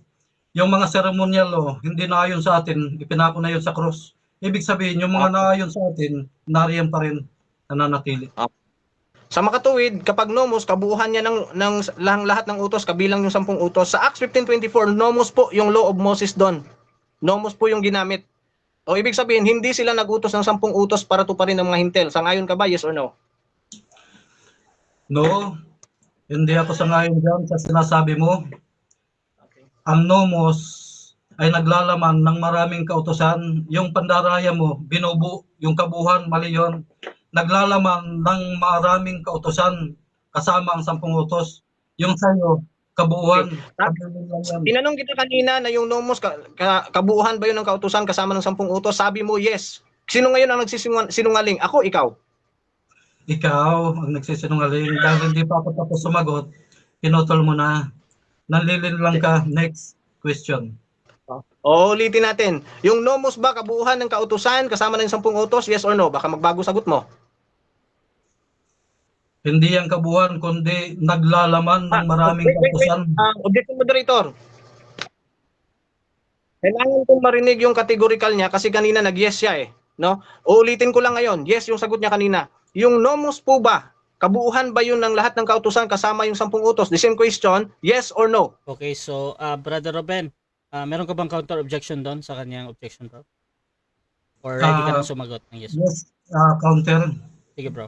yung mga ceremonial hindi naayon sa atin, ipinako na yun sa cross. Ibig sabihin, yung mga naayon sa atin, nariyan pa rin, nananatili. Sa makatuwid, kapag nomos, kabuuan niya ng lahat ng utos, kabilang yung 10 utos. Sa Acts 15:24, nomos po yung law of Moses doon. Nomos po yung ginamit. O ibig sabihin, hindi sila nagutos ng 10 utos para tuparin ng mga hintel. Sangayon ka ba, yes or no? No, hindi ako sangayon dyan sa sinasabi mo. Ang nomos ay naglalaman ng maraming kautosan. Yung pandaraya mo, yung kabuuan, mali yun. Naglalaman ng maraming kautosan kasama ang 10 utos. Yung sa'yo, kabuuan. Tinanong kita kanina na yung nomos, kabuuan ba yun ng kautusan kasama ng 10 utos? Sabi mo, yes. Sino ngayon ang nagsisinungaling? Ako, ikaw? Ikaw ang nagsisinungaling. Dahil hindi pa ako tapos sumagot, pinutol mo na. Nanlilin lang ka. Next question. O, ulitin natin. Yung nomos ba, kabuuan ng kautusan kasama ng 10 utos? Yes or no? Baka magbago sagot mo. Hindi ang kabuuan, kundi naglalaman ng maraming kautusan. Objection, moderator. Kailangan kong marinig yung categorical niya kasi kanina nag-yes siya eh. No? Uulitin ko lang ngayon. Yes, yung sagot niya kanina. Yung nomos po ba, kabuuan ba yun ng lahat ng kautusan kasama yung 10 utos? The same question, yes or no? Okay, so Brother Ruben, meron ka bang counter objection doon sa kanyang objection, bro? Or ready ka nang sumagot ng yes? Yes, counter. Sige, bro.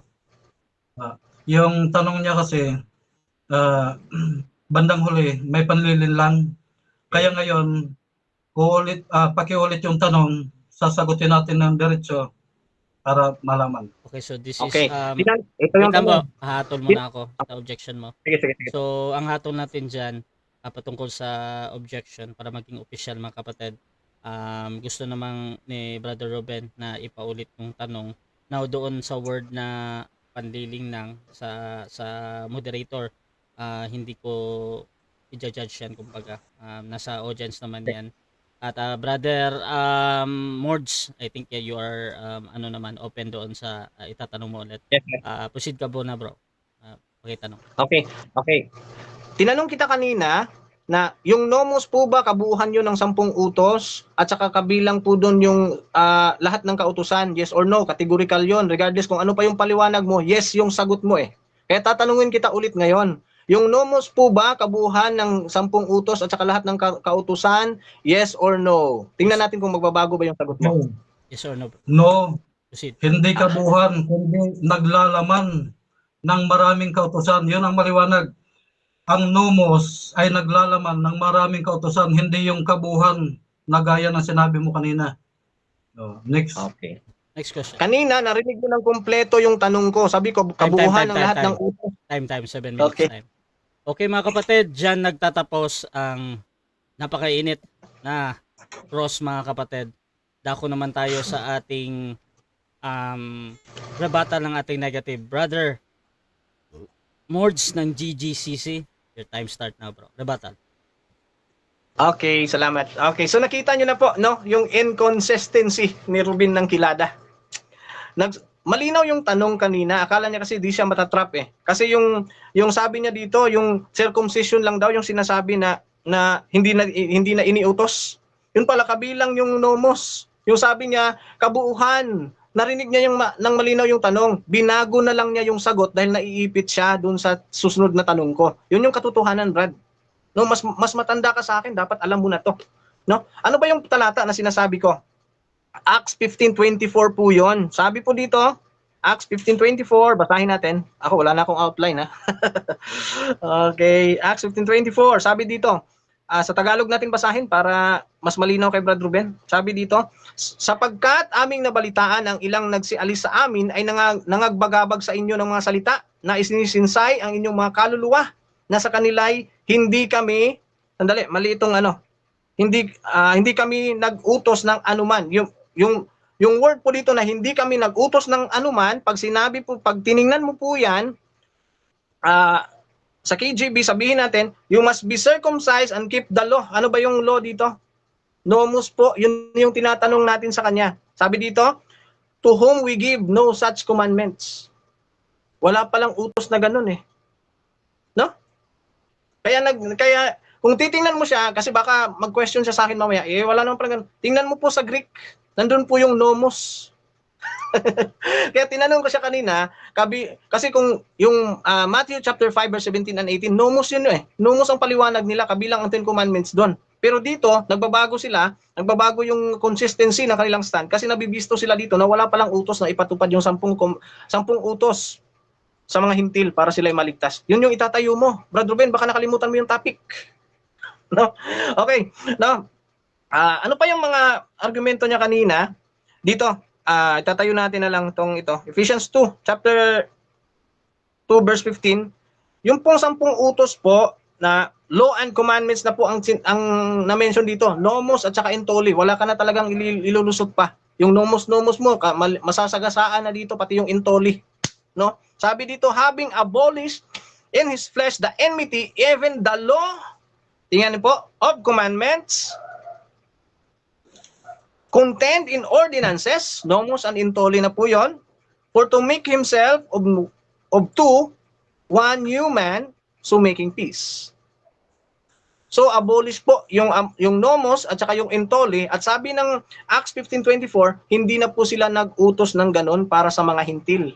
Yung tanong niya kasi, bandang huli, may panlilin lang. Kaya ngayon, pakiulit yung tanong, sasagutin natin ng diretso para malaman. Okay, so this Okay. is Ito yung tanong. hatol muna ako sa objection mo. Sige. So, ang hatol natin dyan, patungkol sa objection para maging official mga kapatid. Gusto namang ni Brother Ruben na ipaulit yung tanong. Now, doon sa word na panliling ng sa moderator, hindi ko i-judge yan, kumbaga. Nasa audience naman yan. At Brother Mords, I think you are naman open doon sa itatanong mo ulit. Yes. Proceed ka na, bro. Pakitanong. Okay. Tinanong kita kanina na yung nomos po ba kabuuan yun ng 10 utos at saka kabilang po doon yung lahat ng kautusan, yes or no? Categorical yun. Regardless kung ano pa yung paliwanag mo, yes yung sagot mo eh. Kaya tatanungin kita ulit ngayon. Yung nomos po ba kabuuan ng 10 utos at saka lahat ng kautusan, yes or no? Tingnan natin kung magbabago ba yung sagot mo. No. Yes or no, bro? No. Proceed. Hindi kabuuan, kundi naglalaman ng maraming kautusan. Yun ang maliwanag. Ang nomos ay naglalaman ng maraming kautusan, hindi yung kabuuan na gaya ng sinabi mo kanina. Next. Okay. Next question. Kanina, narinig mo ng kumpleto yung tanong ko. Sabi ko, kabuuan ng lahat ng utos. Time, 7 minutes Okay. time. Okay mga kapatid, dyan nagtatapos ang napakainit na cross mga kapatid. Dako naman tayo sa ating rebuttal ng ating negative. Brother Mords ng GGCC, your time start now, bro. Rebuttal. Okay, salamat. Okay, so nakita nyo na po, no, yung inconsistency ni Ruben ng Kilada. Malinaw yung tanong kanina, akala niya kasi di siya matatrap eh. Kasi yung sabi niya dito, yung circumcision lang daw yung sinasabi na hindi na iniutos. Yun pala kabilang yung nomos. Yung sabi niya, kabuuhan. Narinig niya nang malinaw yung tanong, binago na lang niya yung sagot dahil naiipit siya dun sa susunod na tanong ko. Yun yung katotohanan, Brad. No, mas matanda ka sa akin, dapat alam mo na to. No? Ano ba yung talata na sinasabi ko? Acts 15:24 po 'yon. Sabi po dito, Acts 15:24, basahin natin. Ako wala na akong outline ha. Okay, Acts 15:24. Sabi dito, sa Tagalog natin basahin para mas malinaw kay Brad Ruben. Sabi dito, sapagkat aming nabalitaan ang ilang nagsialis sa amin ay nangagbagabag sa inyo ng mga salita na isinisinsay ang inyong mga kaluluwa na sa kanila'y hindi kami, sandali, mali itong hindi kami nag-utos ng anuman. Yung word po dito na hindi kami nag-utos ng anuman, pag tiningnan mo po yan, Sa KJV, sabihin natin, you must be circumcised and keep the law. Ano ba yung law dito? Nomos po, yun yung tinatanong natin sa kanya. Sabi dito, to whom we give no such commandments. Wala palang utos na ganun eh. No? Kaya kung titingnan mo siya, kasi baka mag-question siya sa akin mamaya, wala naman pala ganun. Tingnan mo po sa Greek, nandun po yung nomos. Kaya tinanong ko siya kanina, kasi kung yung Matthew chapter 5 verse 17 and 18, nomos yun eh. Nomos ang paliwanag nila, kabilang ang 10 commandments doon. Pero dito, nagbabago yung consistency ng kanilang stand kasi nabibisto sila dito na wala palang utos na ipatupad yung 10 utos sa mga hintil para sila ay maligtas. Yun yung itatayo mo. Brad Ruben, baka nakalimutan mo yung topic. No? Okay. No? Ano pa yung mga argumento niya kanina? Dito, itatayo natin na lang ito. Ephesians 2, chapter 2, verse 15. Yung pong 10 utos po na law and commandments na po ang na-mention dito. Nomos at saka intoli. Wala ka na talagang ilulusot pa. Yung nomos mo, masasagasaan na dito, pati yung intoli. No? Sabi dito, having abolished in his flesh the enmity, even the law, tingnan niyo po, of commandments, contained in ordinances, nomos and intoli na po yon, for to make himself of two, one new man, so making peace. So abolish po yung nomos at saka yung intoli, at sabi ng Acts 15:24, hindi na po sila nag-utos ng ganon para sa mga hintil.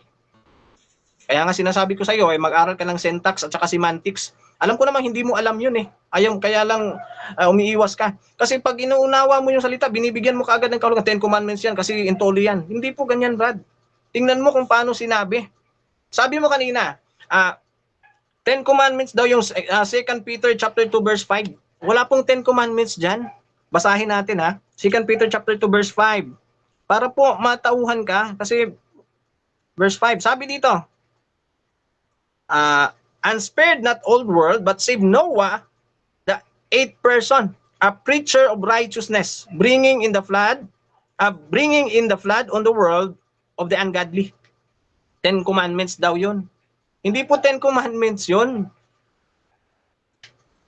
Kaya nga sinasabi ko sa iyo, mag-aral ka ng syntax at saka semantics. Alam ko naman hindi mo alam yun eh. Kaya lang umiiwas ka. Kasi pag inuunawa mo yung salita, binibigyan mo kaagad ng kahulugan. 10 commandments yan kasi intoli yan. Hindi po ganyan, Brad. Tingnan mo kung paano sinabi. Sabi mo kanina, 10 commandments daw yung 2 Peter chapter 2 verse 5. Wala pong 10 commandments dyan. Basahin natin ha. 2 Peter chapter 2 verse 5. Para po matauhan ka kasi verse 5. Sabi dito, and spared not all the world, but saved Noah, the 8th person, a preacher of righteousness, bringing in the flood on the world of the ungodly. 10 commandments daw yun. Hindi po 10 commandments yun.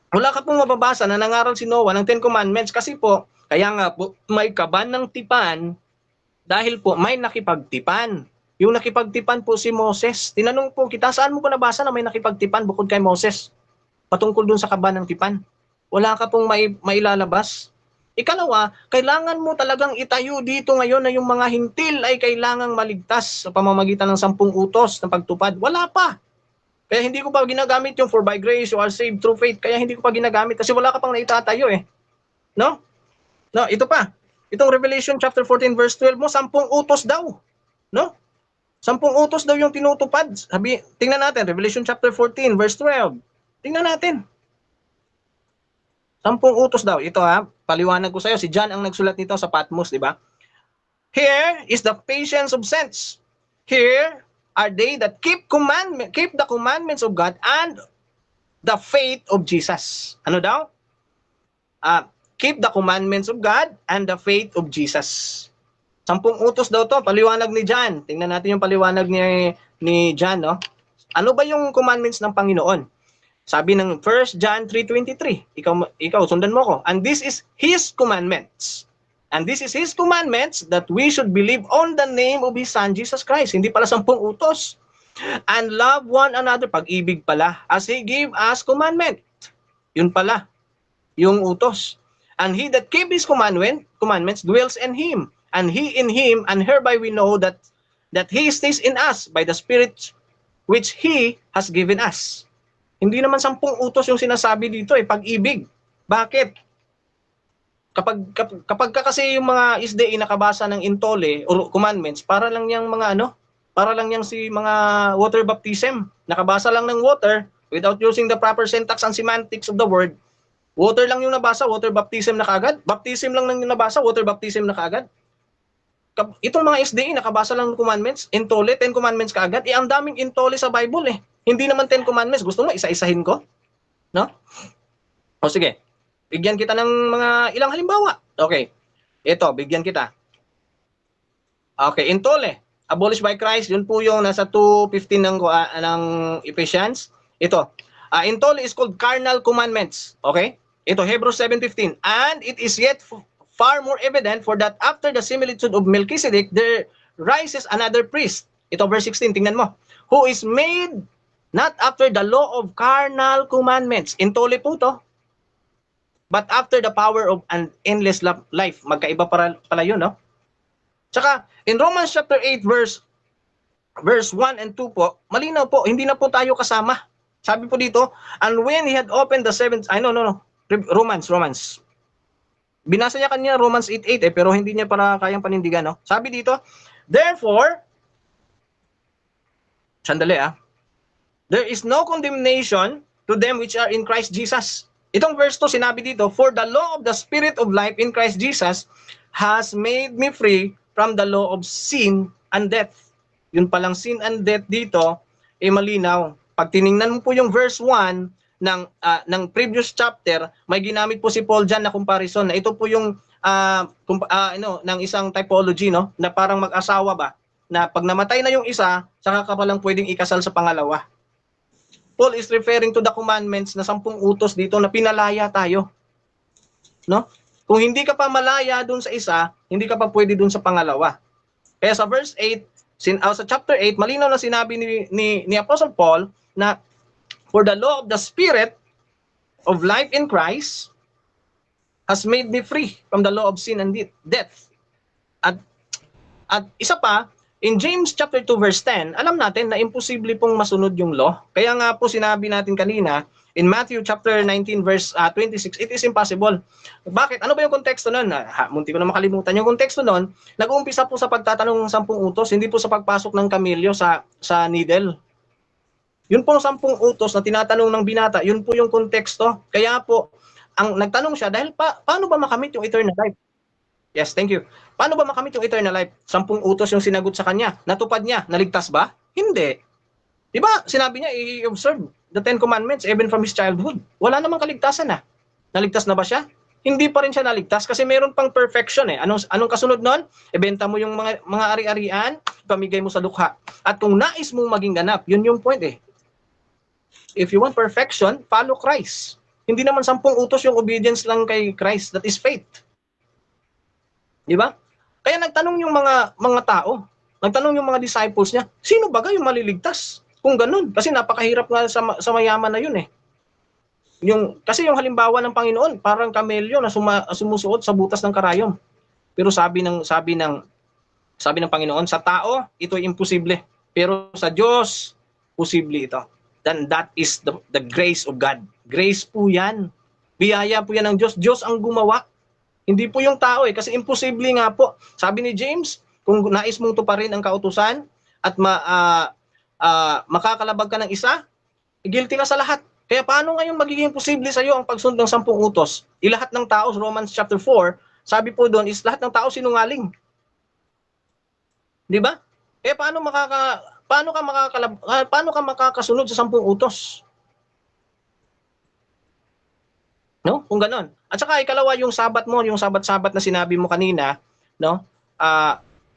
Wala ka pong mababasa na nangaral si Noah ng 10 commandments kasi po, kaya nga po, may kaban ng tipan dahil po may nakipagtipan. Yung nakipagtipan po si Moses. Tinanong po kita, saan mo po nabasa na may nakipagtipan bukod kay Moses? Patungkol dun sa kaban ng tipan. Wala ka pong mailalabas. Ikalawa, kailangan mo talagang itayo dito ngayon na yung mga hintil ay kailangang maligtas sa pamamagitan ng 10 utos ng pagtupad. Wala pa. Kaya hindi ko pa ginagamit yung for by grace you are saved through faith. Kaya hindi ko pa ginagamit kasi wala ka pang naitatayo eh. No? No, ito pa. Itong Revelation chapter 14 verse 12 mo, 10 utos daw. No? 10 utos daw yung tinutupad. Tingnan natin, Revelation chapter 14, verse 12. Tingnan natin. 10 utos daw. Ito ha, paliwanag ko sa iyo. Si John ang nagsulat nito sa Patmos, di ba? Here is the patience of saints. Here are they that keep the commandments of God and the faith of Jesus. Ano daw? Keep the commandments of God and the faith of Jesus. 10 utos daw to, paliwanag ni John. Tingnan natin yung paliwanag ni John, no? Ano ba yung commandments ng Panginoon? Sabi ng 1 John 3:23, ikaw sundan mo ko. And this is His commandments. And this is His commandments that we should believe on the name of His Son, Jesus Christ. Hindi pala 10 utos. And love one another, pag-ibig pala, as He gave us commandment. Yun pala, yung utos. And he that keep His commandments dwells in Him. And He in Him, and hereby we know that He stays in us by the Spirit which He has given us. Hindi naman 10 utos yung sinasabi dito pag-ibig. Bakit? Kapag kasi yung mga SDA nakabasa ng intole or commandments, para lang yung mga para lang yung mga water baptism. Nakabasa lang ng water without using the proper syntax and semantics of the word. Water lang yung nabasa, water baptism na kaagad. Baptism lang yung nabasa, water baptism na kaagad. Itong mga SDA, nakabasa lang ng commandments, intole, 10 commandments kaagad. Ang daming intole sa Bible eh. Hindi naman 10 commandments. Gusto mo, isa-isahin ko? No? O sige, bigyan kita ng mga ilang halimbawa. Okay, ito, bigyan kita. Okay, intole, abolished by Christ, yun po yung nasa 2:15 ng Ephesians. Ito, In Toli is called carnal commandments. Okay? Ito, Hebrews 7:15. And it is yet far more evident for that after the similitude of Melchizedek, there rises another priest. Ito, verse 16, tingnan mo. Who is made not after the law of carnal commandments. In Toli po to. But after the power of an endless life. Magkaiba pala yun, no? Tsaka, in Romans chapter 8, verse 1 and 2 po, malinaw po, hindi na po tayo kasama. Sabi po dito, and when he had opened the seventh, Romans. Binasa niya kanya Romans 8:8 pero hindi niya para kayang panindigan, no? Sabi dito, therefore, sandali there is no condemnation to them which are in Christ Jesus. Itong verse 2 sinabi dito, for the law of the Spirit of life in Christ Jesus has made me free from the law of sin and death. Yun palang sin and death dito, malinaw. Pag tiningnan mo po yung verse 1 ng previous chapter, may ginamit po si Paul dyan na comparison na ito po yung ng isang typology, no, na parang mag-asawa ba, na pag namatay na yung isa, saka ka palang pwedeng ikasal sa pangalawa. Paul is referring to the commandments na 10 utos dito na pinalaya tayo. No? Kung hindi ka pa malaya dun sa isa, hindi ka pa pwede dun sa pangalawa. Kaya sa verse 8, sa chapter 8, malinaw na sinabi ni Apostle Paul na for the law of the Spirit of life in Christ has made me free from the law of sin and death. At isa pa, in James chapter 2 verse 10, alam natin na imposible pong masunod yung law. Kaya nga po sinabi natin kanina, in Matthew chapter 19 verse 26, it is impossible. Bakit? Ano ba yung konteksto nun? Munti ko na makalimutan. Yung konteksto nun, nag-uumpisa po sa pagtatanong ng 10 utos, hindi po sa pagpasok ng kamilyo sa needle. Yun pong 10 utos na tinatanong ng binata, yun po yung konteksto. Kaya po, ang nagtanong siya, dahil paano ba makamit yung eternal life? Yes, thank you. Paano ba makamit yung eternal life? 10 utos yung sinagot sa kanya. Natupad niya. Naligtas ba? Hindi. Diba, sinabi niya, i-observe the 10 commandments even from his childhood. Wala namang kaligtasan na. Naligtas na ba siya? Hindi pa rin siya naligtas kasi meron pang perfection eh. Anong kasunod nun? Ibenta mo yung mga ari-arian, pamigay mo sa dukha. At kung nais mong maging ganap, yun yung point eh. If you want perfection, follow Christ. Hindi naman 10 utos yung obedience lang kay Christ. That is faith. Di ba? Kaya nagtanong yung mga tao, nagtanong yung mga disciples niya, sino ba yung maliligtas? Kung ganun, kasi napakahirap nga sa mayaman na yun eh. Kasi yung halimbawa ng Panginoon, parang kamelyo na sumusuot sa butas ng karayom. Pero sabi ng Panginoon, sa tao, ito ay imposible. Pero sa Diyos, posible ito. Then that is the grace of God. Grace po yan. Biyaya po yan ng Diyos. Diyos ang gumawa. Hindi po yung tao eh. Kasi imposible nga po. Sabi ni James, kung nais mong tuparin ang kautusan at makakalabag ka ng isa, guilty ka sa lahat. Kaya paano ngayon magiging posible sa iyo ang pagsunod ng 10 utos? Lahat ng tao, Romans chapter 4, sabi po doon is lahat ng tao sinungaling. Di ba? Kaya paano ka makakasunod sa 10 utos? No? Kung ganoon. At saka ikalawa yung sabat mo, yung sabat-sabat na sinabi mo kanina, no?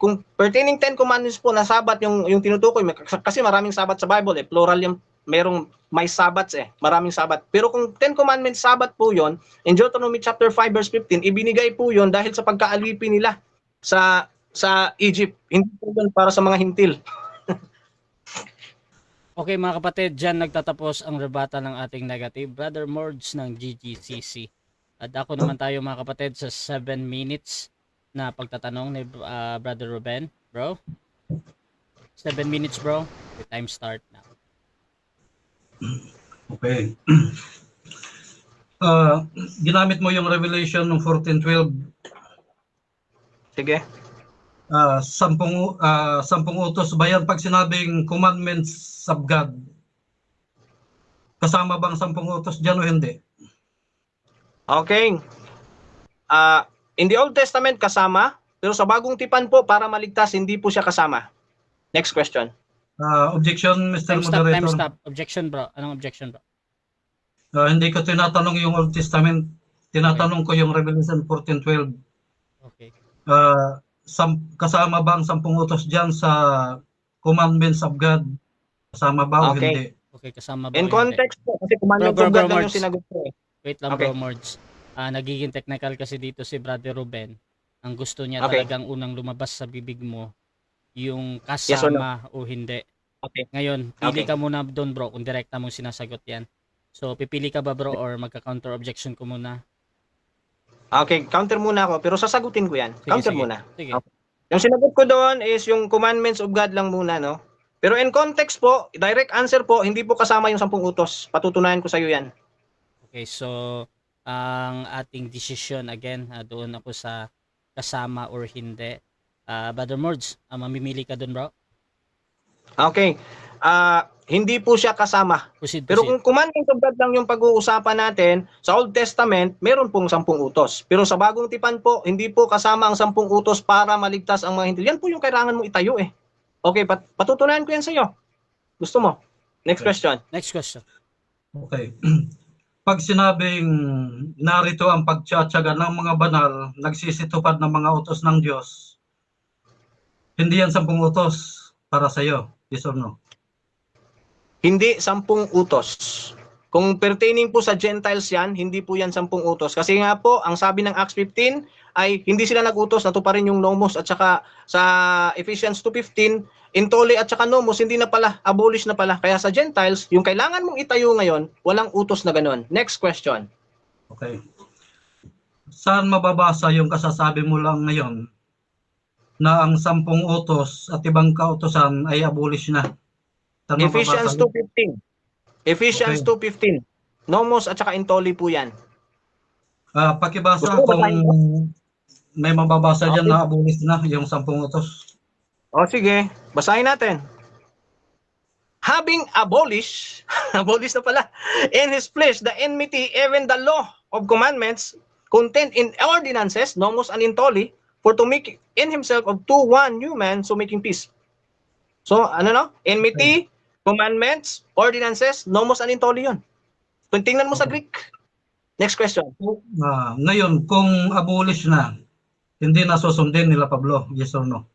Kung pertaining 10 commandments po na sabat yung tinutukoy, kasi maraming sabat sa Bible eh, plural yung may sabats eh, maraming sabat. Pero kung 10 commandments sabat po yon, in Deuteronomy chapter 5 verse 15, ibinigay po yon dahil sa pagkaalipin nila sa Egypt. Hindi po yun para sa mga hintil. Okay mga kapatid, dyan nagtatapos ang rebata ng ating negative. Brother Mords ng GGCC. At ako naman tayo mga kapatid sa 7 minutes na pagtatanong ni Brother Ruben. Bro? 7 minutes bro. The time start now. Okay. Ginamit mo yung Revelation ng 14:12. Sige. 10 utos ba yan pag sinabing commandments of God? Kasama bang 10 utos dyan o hindi? Okay. In the Old Testament kasama, pero sa Bagong Tipan po para maligtas hindi po siya kasama. Next question. Objection, Mr. Moderator. Time stop. Objection bro. Anong objection bro? Hindi ko tinatanong yung Old Testament. Tinatanong ko yung Revelation 14:12. Okay. Kasama ba ang 10 utos dyan sa commandments of God? Kasama ba o Okay. hindi? Okay, kasama ba In o hindi? context po, kasi commandment Bro, of God lang Mords. yung sinagot ko eh. Wait lang Okay. bro, Mords. Nagiging technical kasi dito si Brother Ruben. Ang gusto niya Okay. talagang unang lumabas sa bibig mo, yung Yes or no? kasama o hindi. Okay. Ngayon, pili Okay. ka muna doon bro kung direkta mong sinasagot yan. So, pipili ka ba bro or magka-counter objection ko muna? Okay, counter muna ako, pero sasagutin ko yan. Sige, Counter sige. muna. Sige. Okay. Yung sinagot ko doon is yung commandments of God lang muna, no? Pero in context po, direct answer po, hindi po kasama yung 10 utos. Patutunayan ko sa iyo yan. Okay, so ang ating decision again, doon ako sa kasama or hindi. Brother Mords, mamimili ka doon bro? Okay. Hindi po siya kasama. Proceed, Pero proceed. kung commandment of God lang yung pag-uusapan natin, sa Old Testament, meron pong 10 utos. Pero sa Bagong Tipan po, hindi po kasama ang 10 utos para maligtas ang mga hindi. Yan po yung kailangan mong itayo eh. Okay, patutunayan ko yan sa iyo. Gusto mo? Next Okay. question. Next question. Okay. Pag sinabing narito ang pagtsatsaga ng mga banal, nagsisitupad ng mga utos ng Diyos, hindi yan 10 utos para sa iyo. Yes or no? Hindi 10 utos. Kung pertaining po sa Gentiles yan, hindi po yan 10 utos. Kasi nga po, ang sabi ng Acts 15 ay hindi sila nag-utos, natuparin yung nomos at saka sa Ephesians 2:15, intole at saka nomos, hindi na pala, abolish na pala. Kaya sa Gentiles, yung kailangan mong itayo ngayon, walang utos na ganon. Next question. Okay. Saan mababasa yung kasasabi mo lang ngayon na ang 10 utos at ibang kautosan ay abolish na? Saan Ephesians mababasa yun? 2:15. Ephesians Okay. 2:15. Nomos at saka intole po yan. Pakibasa Gusto mo kung basahin ko? may mababasa dyan Okay. na abolish na yung 10 utos. O sige, basahin natin. Having abolished, abolish na pala, in his flesh the enmity, even the law of commandments contained in ordinances, nomos and intoli, for to make in himself of two one new man, so making peace. So, ano no? Enmity, commandments, ordinances, nomos and intoli yun. Kung tingnan mo sa Greek. Next question. Ngayon, kung abolish na, hindi na susundin nila Pablo, yes or no?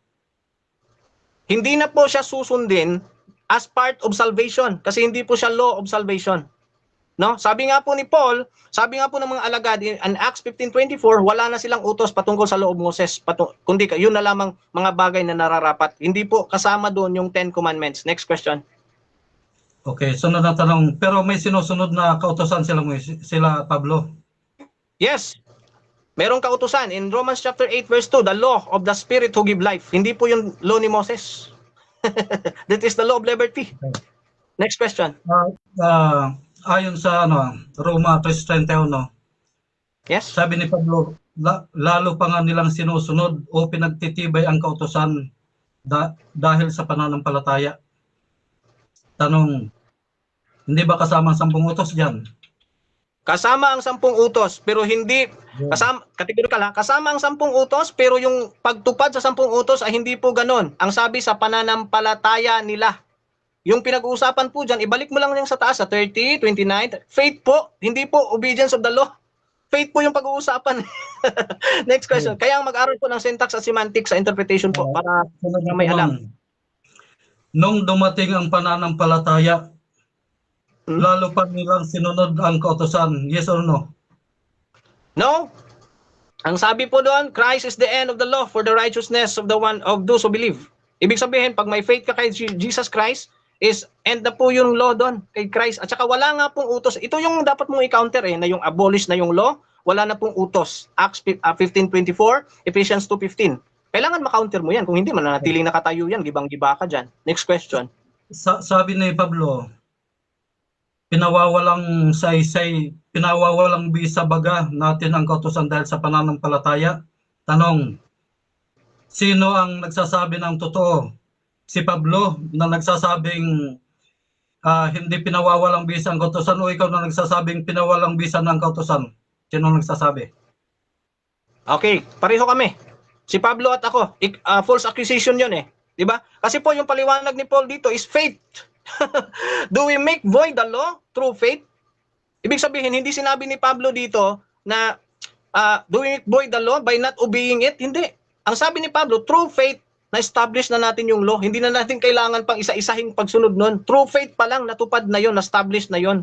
Hindi na po siya susundin as part of salvation kasi hindi po siya law of salvation. No? Sabi nga po ni Paul, sabi nga po ng mga alagad in Acts 15:24, wala na silang utos patungkol sa law of Moses, kundi yun na lamang mga bagay na nararapat. Hindi po kasama doon yung 10 commandments. Next question. Okay, sunod na tanong. Pero may sinusunod na kautosan sila Pablo. Yes. Merong kautusan in Romans chapter 8 verse 2, the law of the Spirit who give life. Hindi po yung law ni Moses. That is the law of liberty. Next question. Ayon sa Roma 3:31, Yes. sabi ni Pablo, lalo pa nga nilang sinusunod o pinagtitibay ang kautosan dahil sa pananampalataya. Tanong, hindi ba kasama ang 10 utos diyan? Kasama ang 10 utos, pero hindi kasama, kategorikal ha, kasama ang 10 utos, pero yung pagtupad sa 10 utos ay hindi po ganon. Ang sabi sa pananampalataya nila. Yung pinag-uusapan po dyan, ibalik mo lang yung sa taas, sa 30, 29, faith po, hindi po obedience of the law. Faith po yung pag-uusapan. Next question. Kaya mag-aral po ng syntax at semantics sa interpretation po para may alam. Nung dumating ang pananampalataya, lalo pa nilang sinunod ang kautosan, yes or no? No. Ang sabi po doon, Christ is the end of the law for the righteousness of the one of those who believe. Ibig sabihin, pag may faith ka kay Jesus Christ, is end na po yung law doon kay Christ. At saka wala nga pong utos. Ito yung dapat mong i-counter na yung abolish na yung law, wala na pong utos. Acts 15:24, Ephesians 2:15. Kailangan ma-counter mo yan. Kung hindi, mananatiling nakatayo yan. Gibang-giba ka dyan. Next question. Sabi ni Pablo, pinawawalang saysay, pinawawalang bisa baga natin ang kautusan dahil sa pananampalataya. Tanong, sino ang nagsasabi ng totoo? Si Pablo na nagsasabing hindi pinawawalang bisa ang kautusan o ikaw na nagsasabing pinawalang bisa ng kautusan? Sino nagsasabi? Okay, pareho kami. Si Pablo at ako, false accusation yun eh. Diba? Kasi po yung paliwanag ni Paul dito is faith. Do we make void the law through faith? Ibig sabihin, hindi sinabi ni Pablo dito na, 'Do we make void the law by not obeying it?" Hindi. Ang sabi ni Pablo, through faith, we make void the law. Ibig sabihin, hindi sinabi ni Pablo dito na, "Do we make void the law by not obeying it?" Hindi. Ang sabi ni Pablo, through faith, we make void the law. Na-establish na natin yung law. Hindi na natin kailangan pang isa-isahing pagsunod nun. Through faith pa lang, natupad na yon, na-establish na yon.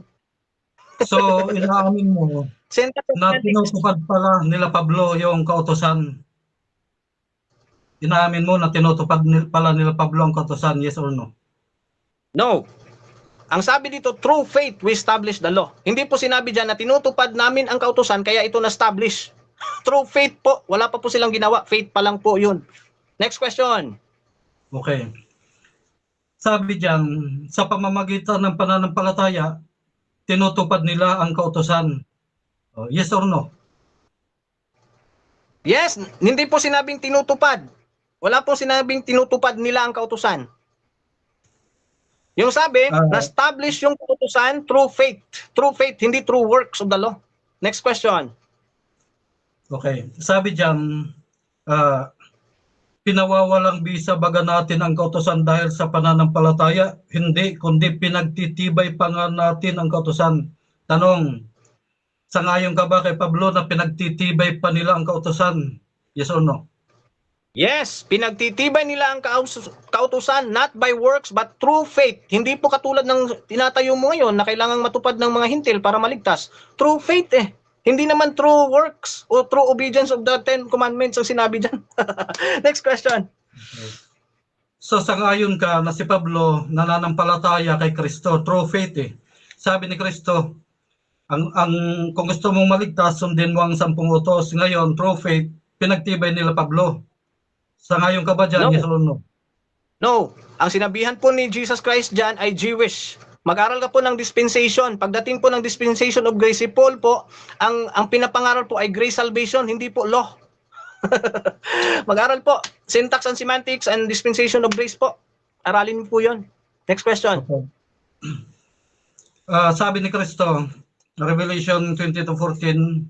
So, inaamin mo na tinutupad pala nila Pablo yung kautusan. Inaamin mo na tinutupad pala nila Pablo ang kautusan, yes or no? No. Ang sabi dito, through faith, we establish the law. Hindi po sinabi dyan na tinutupad namin ang kautusan, kaya ito na-establish. Through faith po, wala pa po silang ginawa. Faith pa lang po yun. Next question. Okay. Sabi diyan, sa pamamagitan ng pananampalataya, tinutupad nila ang kautusan. Yes or no? Yes, hindi po sinabing tinutupad. Wala po sinabing tinutupad nila ang kautusan. Yung sabi, na-establish yung kautusan through faith. Through faith, hindi through works of the law. Next question. Okay. Sabi diyan, pinawawalang bisa baga natin ang kautusan dahil sa pananampalataya? Hindi, kundi pinagtitibay pa nga natin ang kautusan. Tanong, sangayon ka ba kay Pablo na pinagtitibay pa nila ang kautusan? Yes or no? Yes, pinagtitibay nila ang kautusan not by works but through faith. Hindi po katulad ng tinatayo mo ngayon na kailangang matupad ng mga hintil para maligtas. Through faith eh. Hindi naman through works o through obedience of the 10 commandments ang sinabi dyan. Next question. So sangayon ka na si Pablo nananampalataya kay Kristo through faith eh. Sabi ni Kristo, kung gusto mong maligtas, sundin mo ang 10 utos. Ngayon, through faith, pinagtibay nila Pablo. Sangayon ka ba dyan? No. Yes or no? No. Ang sinabihan po ni Jesus Christ dyan ay Jewish. Mag-aral ka po ng dispensation. Pagdating po ng dispensation of grace, si Paul po, ang pinapangaral po ay grace salvation, hindi po law. Mag-aral po. Syntax and semantics and dispensation of grace po. Aralin po yun. Next question. Okay. Sabi ni Kristo, Revelation 22:14,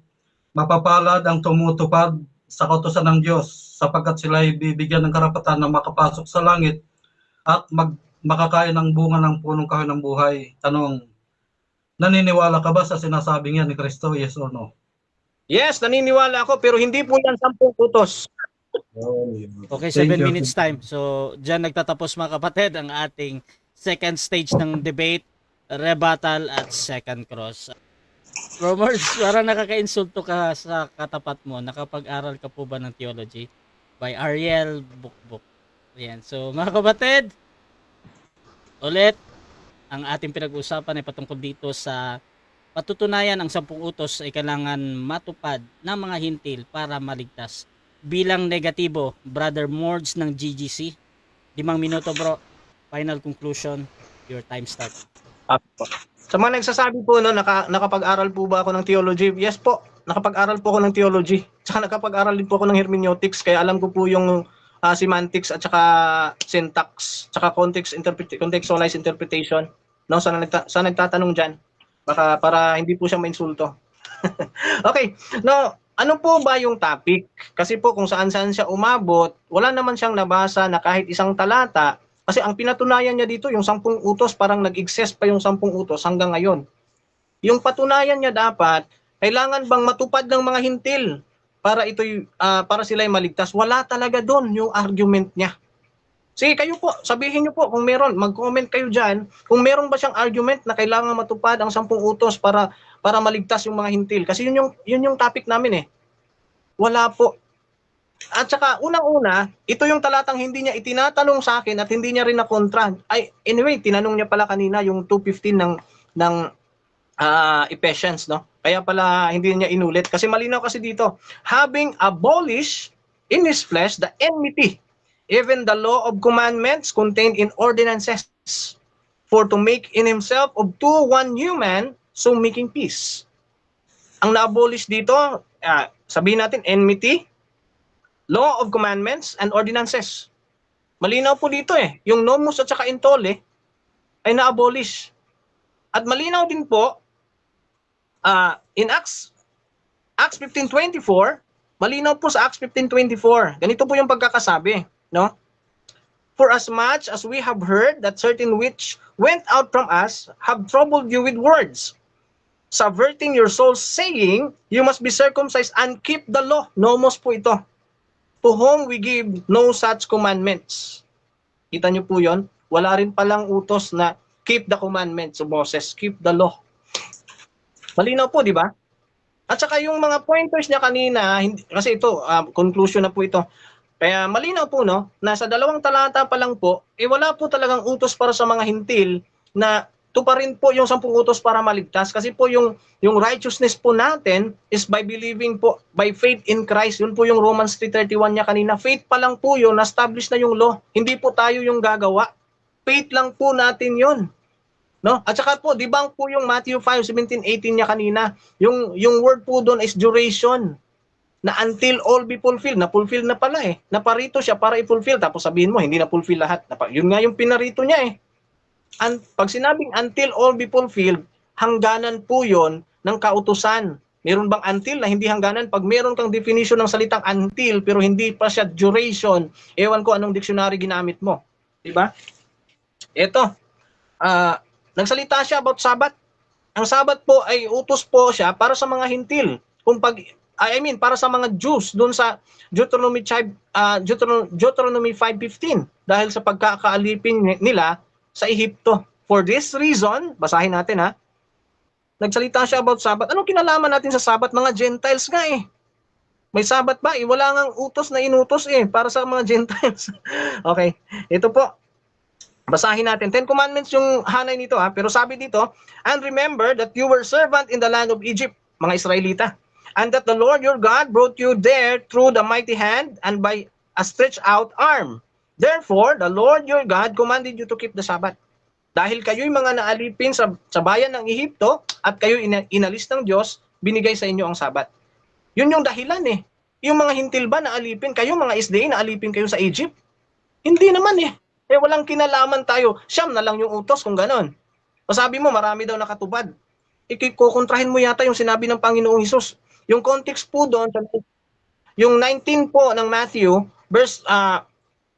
mapapalad ang tumutupad sa kautusan ng Diyos sapagkat sila ay bibigyan ng karapatan na makapasok sa langit at makakain ng bunga ng punong kahoy ng buhay. Tanong, naniniwala ka ba sa sinasabing yan ni Kristo? Yes or no? Yes, naniniwala ako pero hindi po yan 10 utos. Okay, 7 minutes time. So, dyan nagtatapos mga kapatid ang ating second stage ng debate, rebuttal at second cross. Romers, parang nakaka-insulto ka sa katapat mo. Nakapag-aral ka po ba ng theology? By Ariel Bukbuk. Ayan. So, mga kapatid, ulit, ang ating pinag-uusapan ay patungkol dito sa patutunayan ang 10 utos ay kailangan matupad ng mga hintil para maligtas. Bilang negatibo, Brother Mords ng GGC. 5 minuto bro. Final conclusion. Your time start. Sa mga nagsasabi po, no, nakapag-aral po ba ako ng theology? Yes po, nakapag-aral po ako ng theology. Tsaka nakapag-aral din po ako ng hermeneutics, kaya alam ko po yung semantics at saka syntax, tsaka contextualized interpretation. No, sa nagtatanong dyan, baka para hindi po siya mainsulto. Okay, no, ano po ba yung topic? Kasi po kung saan-saan siya umabot, wala naman siyang nabasa na kahit isang talata. Kasi ang pinatunayan niya dito, yung 10 utos, parang nag-exist pa yung 10 utos hanggang ngayon. Yung patunayan niya dapat, kailangan bang matupad ng mga hintil para sila ay maligtas? Wala talaga doon yung argument niya. Sige, kayo po, sabihin niyo po kung meron, mag-comment kayo dyan, kung meron ba siyang argument na kailangan matupad ang 10 utos para maligtas yung mga hintil. Kasi yun yung topic namin eh. Wala po. At saka, unang-una, ito yung talatang hindi niya itinatanong sa akin at hindi niya rin na-kontra. Anyway, tinanong niya pala kanina yung 2:15 ng Ephesians, no? Kaya pala hindi niya inulit. Kasi malinaw kasi dito, having abolished in his flesh the enmity, even the law of commandments contained in ordinances, for to make in himself of two one new man, so making peace. Ang na-abolish dito, sabihin natin, enmity, law of commandments, and ordinances. Malinaw po dito eh. Yung nomos at saka intole ay na-abolish. At malinaw din po, in Acts 15:24, malinaw po sa Acts 15:24. Ganito po yung pagkakasabi, no? For as much as we have heard that certain which went out from us have troubled you with words, subverting your souls, saying, you must be circumcised and keep the law. Nomos po ito. to whom we give no such commandments. Kita niyo po yon? Wala rin palang utos na keep the commandments of Moses, keep the law. Malinaw po, di ba? At saka yung mga pointers niya kanina, kasi ito, conclusion na po ito. Kaya malinaw po, no, na sa 2 talata pa lang po, wala po talagang utos para sa mga hintil na tuparin po yung 10 utos para maligtas. Kasi po yung righteousness po natin is by believing po, by faith in Christ. Yun po yung Romans 3:31 niya kanina. Faith pa lang po yun, na-establish na yung law. Hindi po tayo yung gagawa. Faith lang po natin yun. No? At saka po, debunk po yung Matthew 5:17-18 niya kanina. Yung word po doon is duration. Na until all be fulfilled. Na-fulfill na pala eh. Naparito siya para i-fulfill. Tapos sabihin mo, hindi na-fulfill lahat. Yun nga yung pinarito niya eh. Pag sinabing until all be fulfilled, hangganan po yun ng kautusan. Meron bang until na hindi hangganan? Pag meron kang definition ng salitang until, pero hindi pa siya duration, ewan ko anong dictionary ginamit mo. Diba? Ito. Nagsalita siya about Sabat. Ang Sabat po ay utos po siya para sa mga hintil. Para sa mga Jews doon sa Deuteronomy 5:15 dahil sa pagkakaalipin nila sa Ehipto. For this reason, basahin natin ha. Nagsalita siya about Sabat. Anong kinalaman natin sa Sabat? Mga Gentiles nga eh. May Sabat ba? Wala ngang utos na inutos eh para sa mga Gentiles. Okay. Ito po. Basahin natin. 10 commandments yung hanay nito ha. Pero sabi dito, and remember that you were servant in the land of Egypt, mga Israelita, and that the Lord your God brought you there through the mighty hand and by a stretched out arm. Therefore, the Lord your God commanded you to keep the Sabbath. Dahil kayo'y mga naalipin sa bayan ng Ehipto at kayo inalis ng Diyos, binigay sa inyo ang Sabat. Yun yung dahilan eh. Yung mga hintil ba naalipin, kayo mga SDA naalipin kayo sa Egypt? Hindi naman eh. Walang kinalaman tayo. Siyam na lang yung utos kung ganon. O sabi mo, marami daw nakatupad. Kukontrahin mo yata yung sinabi ng Panginoong Hesus. Yung context po doon, yung 19 po ng Matthew, verse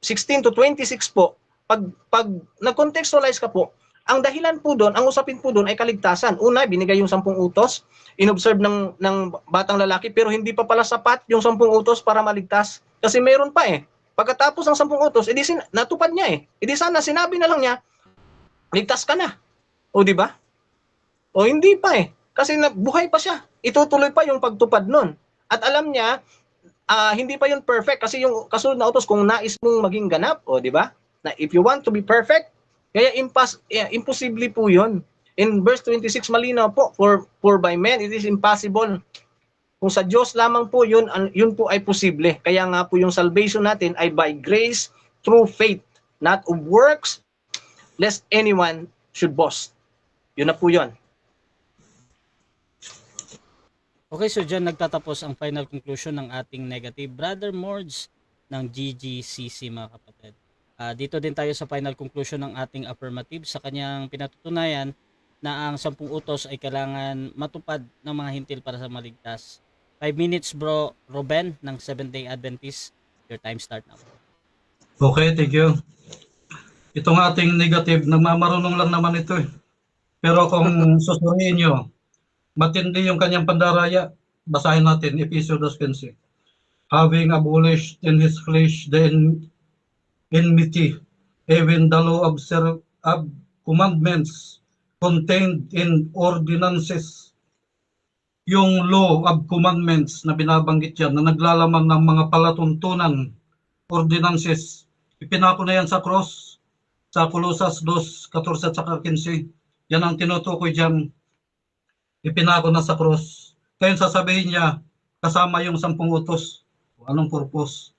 16 to 26 po, pag nag-contextualize ka po, ang dahilan po doon, ang usapin po doon ay kaligtasan. Una, binigay yung 10 utos, inobserve ng batang lalaki, pero hindi pa pala sapat yung 10 utos para maligtas. Kasi meron pa eh. Pagkatapos ng 10 utos, natupad niya eh. Edi sana sinabi na lang niya, ligtas ka na. O di ba? O hindi pa eh. Kasi buhay pa siya. Itutuloy pa yung pagtupad nun. At alam niya, hindi pa yun perfect. Kasi yung kasunod na utos, kung nais mong maging ganap, o di ba? Na if you want to be perfect, kaya imposible po yun. In verse 26, malinaw po, for by men it is impossible. Kung sa Diyos lamang po, yun po ay posible. Kaya nga po yung salvation natin ay by grace through faith, not of works, lest anyone should boast. Yun na po yun. Okay, so dyan nagtatapos ang final conclusion ng ating negative. Brother Mords ng GGCC, mga kapatid. Dito din tayo sa final conclusion ng ating affirmative sa kanyang pinatutunayan na ang 10 utos ay kailangan matupad ng mga hintil para sa maligtas. 5 minutes, bro Ruben ng Seventh-day Adventist. Your time start now. Okay, thank you. Itong ating negative, nagmamarunong lang naman ito eh. Pero kung susuriin nyo, matindi yung kanyang pandaraya. Basahin natin, Ephesians 2:15. Having abolished in his flesh the enmity, even the law of commandments contained in ordinances. Yung law of commandments na binabanggit yan, na naglalaman ng mga palatuntunan, ordinances, ipinako na yan sa cross, sa Colosas 2:14 at 15. Yan ang tinutukoy dyan, ipinako na sa cross. Kaya sasabihin niya, kasama yung 10 utos. Anong purpose?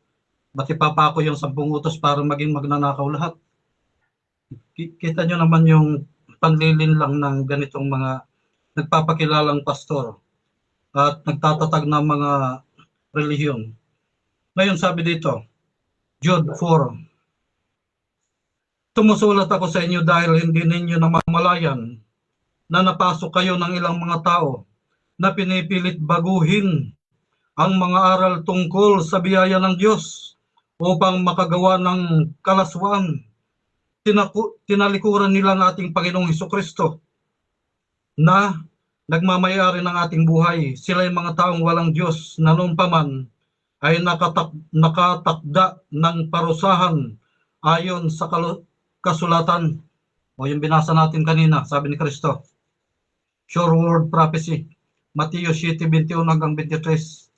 Ba't ipapako yung 10 utos para maging magnanakaw lahat? Kita nyo naman yung panlilin lang ng ganitong mga nagpapakilalang pastor at nagtatatag ng mga relihiyon. Ngayon sabi dito, Jude 4, sumusulat ako sa inyo dahil hindi ninyo namamalayan na napasok kayo ng ilang mga tao na pinipilit baguhin ang mga aral tungkol sa biyaya ng Diyos upang makagawa ng kalaswaan. Tinalikuran nila ng ating Panginoong Hesukristo na nagmamayari ng ating buhay. Sila yung mga taong walang Diyos na noon pa man ay nakatakda ng parusahan ayon sa kasulatan. O yung binasa natin kanina, sabi ni Kristo. Sure word prophecy. Mateo 7:21 hanggang 23.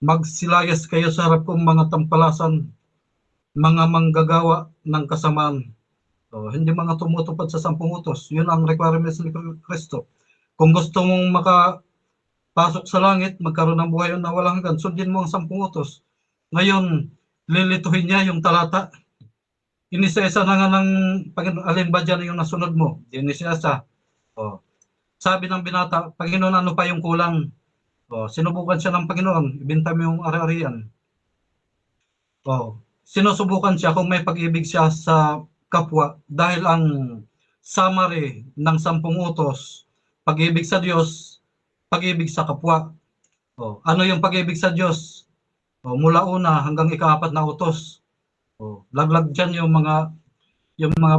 Magsilayas kayo sa harap kong mga tampalasan, mga manggagawa ng kasamaan. So, hindi mga tumutupad sa 10 utos. Yun ang requirements ni Kristo. Kung gusto mong makapasok sa langit, magkaroon ng buhay na walang hanggan, sundin mo ang 10 utos. Ngayon, lilituhin niya yung talata. Inisa-isa na nga ng Panginoon, alin ba dyan yung nasunod mo? Inisa-isa. O, sabi ng binata, Panginoon, ano pa yung kulang? O, sinubukan siya ng Panginoon, ibinta mo yung ari-arian. O, sinusubukan siya kung may pag-ibig siya sa kapwa dahil ang summary ng 10 utos, pag-ibig sa Diyos, pag-ibig sa kapwa. O, ano yung pag-ibig sa Diyos? O, mula una hanggang ika-4 na utos. O, laglag dyan yung mga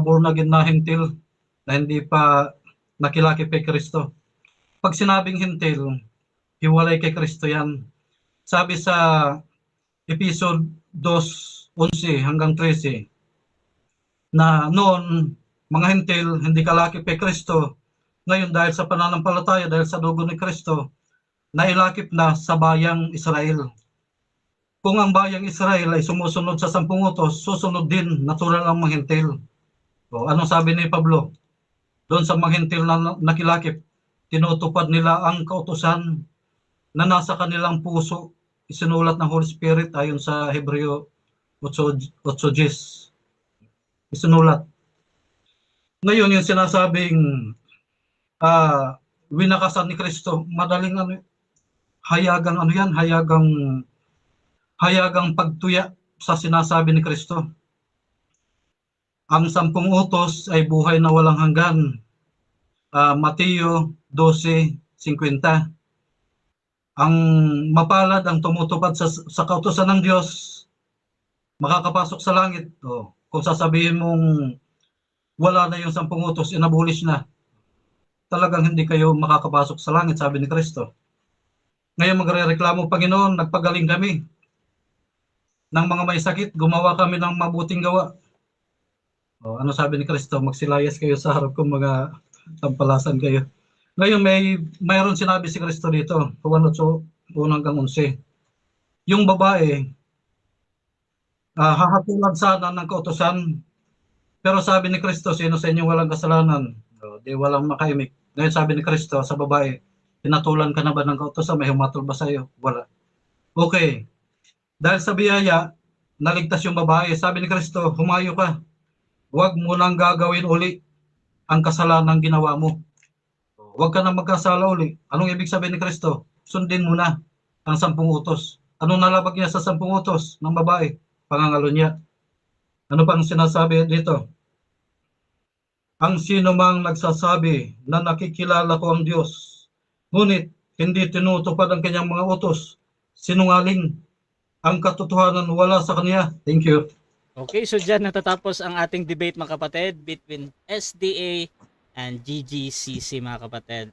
born again na hintil na hindi pa nakilaki kay Kristo. Pag sinabing hintil, hiwalay kay Kristo yan. Sabi sa Episode 2:11 hanggang 13, na noon, mga hintil, hindi kalakip kay Kristo. Ngayon, dahil sa pananampalataya, dahil sa dugo ni Kristo, nailakip na sa bayang Israel. Kung ang bayang Israel ay sumusunod sa 10 utos, susunod din, natural ang mga hintil. O, anong sabi ni Pablo? Doon sa mga hintil na nakilakip, tinutupad nila ang kautusan na nasa kanilang puso, isinulat ng Holy Spirit ayon sa Hebreo 8:10. Isinulat. Ngayon, yung sinasabing winakasan ni Kristo, madaling hayagang pagtuya sa sinasabi ni Kristo. Ang 10 utos ay buhay na walang hanggan. Mateo 12:50. Ang mapalad ang tumutupad sa kautusan ng Diyos, makakapasok sa langit. O, kung sasabihin mong wala na yung 10 utos, inabolish na, talagang hindi kayo makakapasok sa langit, sabi ni Kristo. Ngayon magrereklamo, Panginoon, nagpagaling kami ng mga may sakit, gumawa kami ng mabuting gawa. O, ano sabi ni Kristo? Magsilayas kayo sa harap kong mga tampalasan kayo. Ngayon mayroon sinabi si Kristo dito, Juan 8:1 hanggang 11. Yung babae, hahatulan sana ng kautusan, pero sabi ni Kristo, sino sa inyo walang kasalanan? Di walang makaimik. Ngayon sabi ni Kristo sa babae, hinatulan ka na ba ng kautusan? May humatol ba sa'yo? Wala. Okay. Dahil sa biyaya, naligtas yung babae. Sabi ni Kristo, humayo ka. Huwag mo nang gagawin uli ang kasalanan ginawa mo. Huwag ka na magkasala uli. Anong ibig sabihin ni Kristo? Sundin mo na ang 10 utos. Anong nalabag niya sa 10 utos ng babae? Pangangalo niya. Ano pang sinasabi dito? Ang sino mang nagsasabi na nakikilala ko ang Diyos, ngunit hindi tinutupad ang kanyang mga utos, sinungaling. Ang katotohanan wala sa kanya. Thank you. Okay, so dyan natatapos ang ating debate mga kapatid between SDA and GGCC mga kapatid.